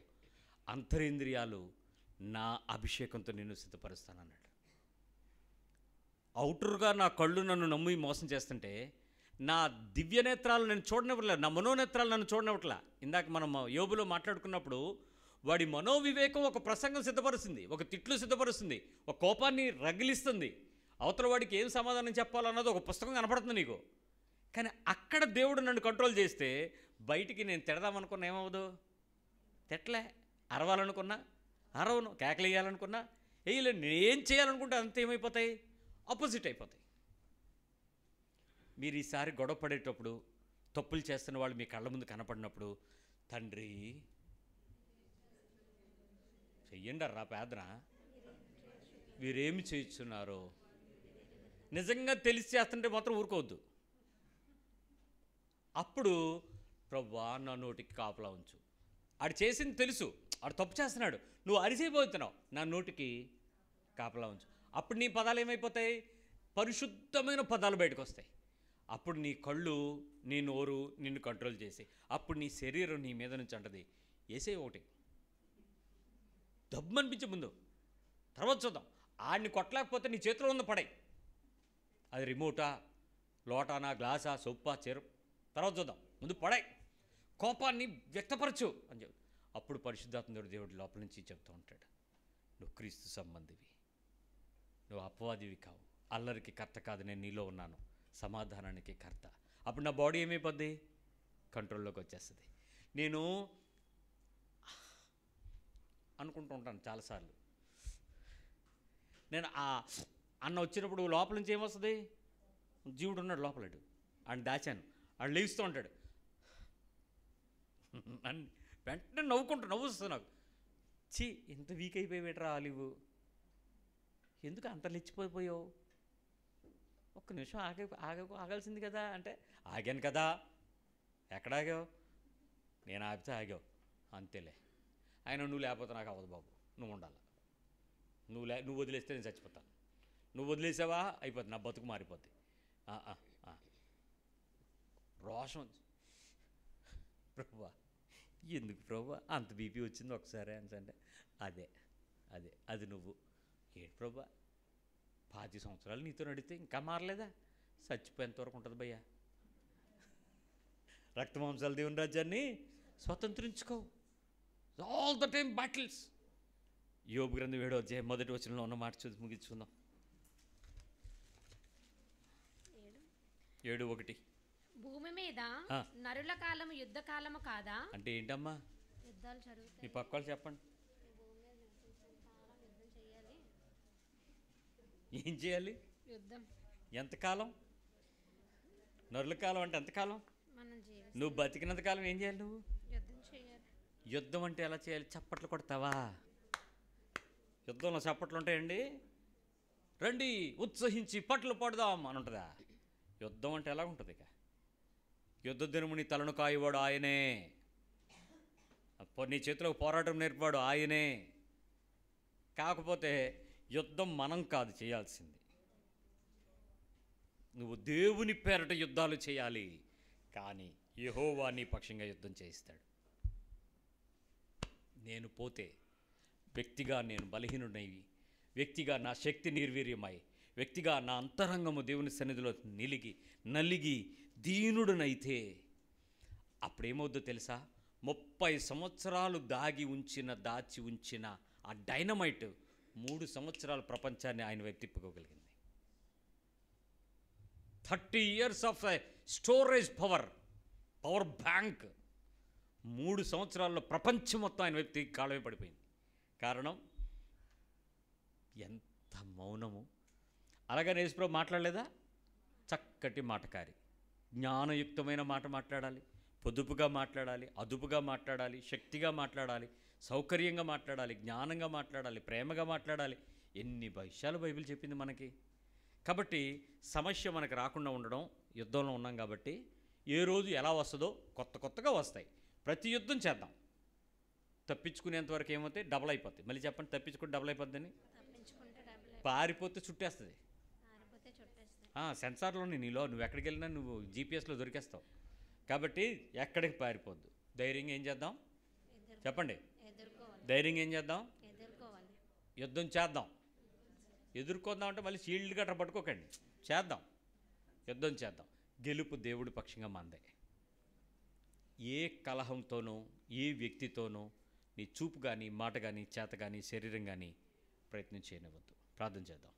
అంతరేంద్రియాలు నా అభిషేకంతో నిన్ను సిద్ధపరుస్తానన్నాడు. అవుటర్గా నా కళ్ళు నన్ను నమ్మి మోసం చేస్తుంటే నా దివ్య నేత్రాలు నేను చూడనివ్వట్లేదు, నా మనోనేత్రాలు నన్ను చూడనివ్వట్లా. ఇందాక మనం యోబులో మాట్లాడుకున్నప్పుడు వాడి మనోవివేకం ఒక ప్రసంగం సిద్ధపరుస్తుంది, ఒక తిట్లు సిద్ధపరుస్తుంది, ఒక కోపాన్ని రగిలిస్తుంది. అవతల వాడికి ఏం సమాధానం చెప్పాలన్నది ఒక పుస్తకం కనపడుతుంది నీకు. కానీ అక్కడ దేవుడు నన్ను కంట్రోల్ చేస్తే బయటికి నేను తిడదామనుకున్నా ఏమవ్వదు, తిట్టలే. అరవాలనుకున్నా అరవను, కేకలు వేయాలనుకున్నా వేయలేదు. నేను ఏం చేయాలనుకుంటే అంత ఏమైపోతాయి, ఆపోజిట్ అయిపోతాయి. మీరు ఈసారి గొడవ పడేటప్పుడు, తప్పులు చేస్తున్న వాళ్ళు మీ కళ్ళ ముందు కనపడినప్పుడు, తండ్రి చెయ్యండి రా పేదన, వీరేమి చేయించున్నారో నిజంగా తెలిసి చేస్తుంటే మాత్రం ఊరుకోవద్దు. అప్పుడు ప్రభువా నా నోటికి కాపలా ఉంచు. ఆడు చేసింది తెలుసు, ఆడు తప్పు చేస్తున్నాడు, నువ్వు అరిసైపోతున్నావు, నా నోటికి కాపలా ఉంచు. అప్పుడు నీ పదాలు ఏమైపోతాయి, పరిశుద్ధమైన పదాలు బయటకు వస్తాయి. అప్పుడు నీ కళ్ళు, నీ నోరు నిన్ను కంట్రోల్ చేసి, అప్పుడు నీ శరీరం నీ మీద నుంచి అంటది, వేసే ఒకటి దబ్బు అనిపించే ముందు, తర్వాత చూద్దాం. ఆడిని కొట్టలేకపోతే నీ చేతిలో ఉన్న పడాయి, అది రిమోటా, లోటానా, గ్లాసా, సొప్పా, చీర, తర్వాత చూద్దాం, ముందు పడాయి, కోపాన్ని వ్యక్తపరచు అని చెప్పి. అప్పుడు పరిశుద్ధాత్మ దేవుడు లోపల నుంచి చెప్తూ ఉంటాడు, నువ్వు క్రీస్తు సంబంధివి, నువ్వు అపవాదివి కావు, అల్లరికి కర్త కాదు, నేను నీలో ఉన్నాను, సమాధానానికి కర్త. అప్పుడు నా బాడీ ఏమైపోద్ది, కంట్రోల్లోకి వచ్చేస్తుంది. నేను అనుకుంటూ ఉంటాను చాలాసార్లు, నేను ఆ అన్న వచ్చినప్పుడు లోపల నుంచి ఏమొస్తుంది, జీవుడు ఉన్నాడు లోపలడు, ఆయన దాచాను. ఆడు లేస్తూ ఉంటాడు, అని వెంటనే నవ్వుస్తుంది నాకు. ఛీ, ఇంత వీక్ అయిపోయేట్రా ఆలివు, ఎందుకు అంత లేచిపోయిపోయావు, ఒక్క నిమిషం ఆగాల్సింది కదా అంటే, ఆగాను కదా. ఎక్కడ ఆగావు? నేను ఆపితే ఆగావు, అంతేలే. ఆయన నువ్వు లేకపోతే నాకు అవ్వదు బాబు, నువ్వు ఉండాలి, నువ్వు వదిలేస్తే నేను చచ్చిపోతాను, నువ్వు వదిలేసావా అయిపోతుంది, నా బతుకు మారిపోద్ది. రోషం, ప్రభువా ఎందుకు ప్రభువా అంత బీపీ వచ్చింది ఒకసారి అంటే, అది నువ్వు. ఏంటి ప్రభువా 10 సంవత్సరాలు నీతో నడితే ఇంకా మారలేదా? చచ్చిపోయేంతవరకు ఉంటుంది భయ్యా. రక్తమాంసాల దేవుని రాజ్యాన్ని స్వతంత్రించుకో. All the time battles. యోబు గ్రంథం 7వ అధ్యాయం 1వ వచనంలో ఉన్న మాట చూసి ముగించుకుందాం. 7:1. భూమి మీద నరుల కాలము యుద్ధ కాలము కాదా? అంటే ఏంటమ్మా? యుద్ధాలు జరుగుతాయి. మీ పక్క వాళ్ళు చెప్పండి. ఏం చేయాలి? యుద్ధం. ఎంతకాలం? నరుల కాలం అంటే ఎంతకాలం? నువ్వు బతికినంత కాలం ఏం చేయాలి? నువ్వు యుద్ధం చేయాలి. యుద్ధం అంటే ఎలా చేయాలి? చప్పట్లు కొడతావా? యుద్ధంలో చప్పట్లు ఉంటాయండి? రండి ఉత్సహించి పట్లు పడదాం అని ఉంటుందా? యుద్ధం అంటే ఎలా ఉంటుంది? ఇక యుద్ధ దినముని తలను కాయవాడు ఆయనే, నీ చేతిలో పోరాటం నేర్పాడు ఆయనే. కాకపోతే యుద్ధం మనం కాదు చేయాల్సింది, నువ్వు దేవుని పేరట యుద్ధాలు చేయాలి. కానీ యెహోవా నీ పక్షంగా యుద్ధం చేయిస్తాడు. నేను పోతే వ్యక్తిగా నేను బలహీనుడై, వ్యక్తిగా నా శక్తి నిర్వీర్యమై, వ్యక్తిగా నా అంతరంగము దేవుని సన్నిధిలో నలిగి దీనుడనైతే అప్పుడేమవుద్దో తెలుసా? 30 సంవత్సరాలు దాచి ఉంచిన ఆ డైనమైట్ 3 సంవత్సరాల ప్రపంచాన్ని ఆయన వైపు తిప్పుకోగలిగింది. 30 years of storage power bank 3 సంవత్సరాల్లో ప్రపంచం మొత్తం ఆయన వైపు కాలమే పడిపోయింది. కారణం ఎంత మౌనము. అలాగని యేసుప్రభు మాట్లాడలేదా? చక్కటి మాటకారి, జ్ఞానయుక్తమైన మాట మాట్లాడాలి, పొదుపుగా మాట్లాడాలి, అదుపుగా మాట్లాడాలి, శక్తిగా మాట్లాడాలి, సౌకర్యంగా మాట్లాడాలి, జ్ఞానంగా మాట్లాడాలి, ప్రేమగా మాట్లాడాలి. ఎన్ని విషయాలు బైబిల్ చెప్పింది మనకి. కాబట్టి సమస్య మనకు రాకుండా ఉండడం, యుద్ధంలో ఉన్నాం కాబట్టి ఏ రోజు ఎలా వస్తుందో కొత్తగా వస్తాయి. ప్రతి యుద్ధం చేద్దాం. తప్పించుకునేంతవరకు ఏమవుతాయి? డబల్ అయిపోతాయి. మళ్ళీ చెప్పండి, తప్పించుకుంటే డబల్ అయిపోద్దని. పారిపోతే చుట్టేస్తుంది. సెన్సార్లోని నీలో నువ్వు ఎక్కడికి వెళ్ళినా నువ్వు జీపీఎస్లో దొరికేస్తావు. కాబట్టి ఎక్కడికి పారిపోద్దు. ధైర్యంగా ఏం చేద్దాం చెప్పండి? ధైర్యంగా ఏం చేద్దాం? యుద్ధం చేద్దాం. ఎదుర్కొందాం అంటే మళ్ళీ షీల్డ్ గట్రా పట్టుకోకండి, చేద్దాం, యుద్ధం చేద్దాం. గెలుపు దేవుడి పక్షంగా మందే. ఏ కలహంతోనో ఏ వ్యక్తితోనో నీ చూపు కానీ, మాట కానీ, చేత కానీ, శరీరం కానీ ప్రయత్నం చేయనివ్వద్దు. ప్రార్థన చేద్దాం.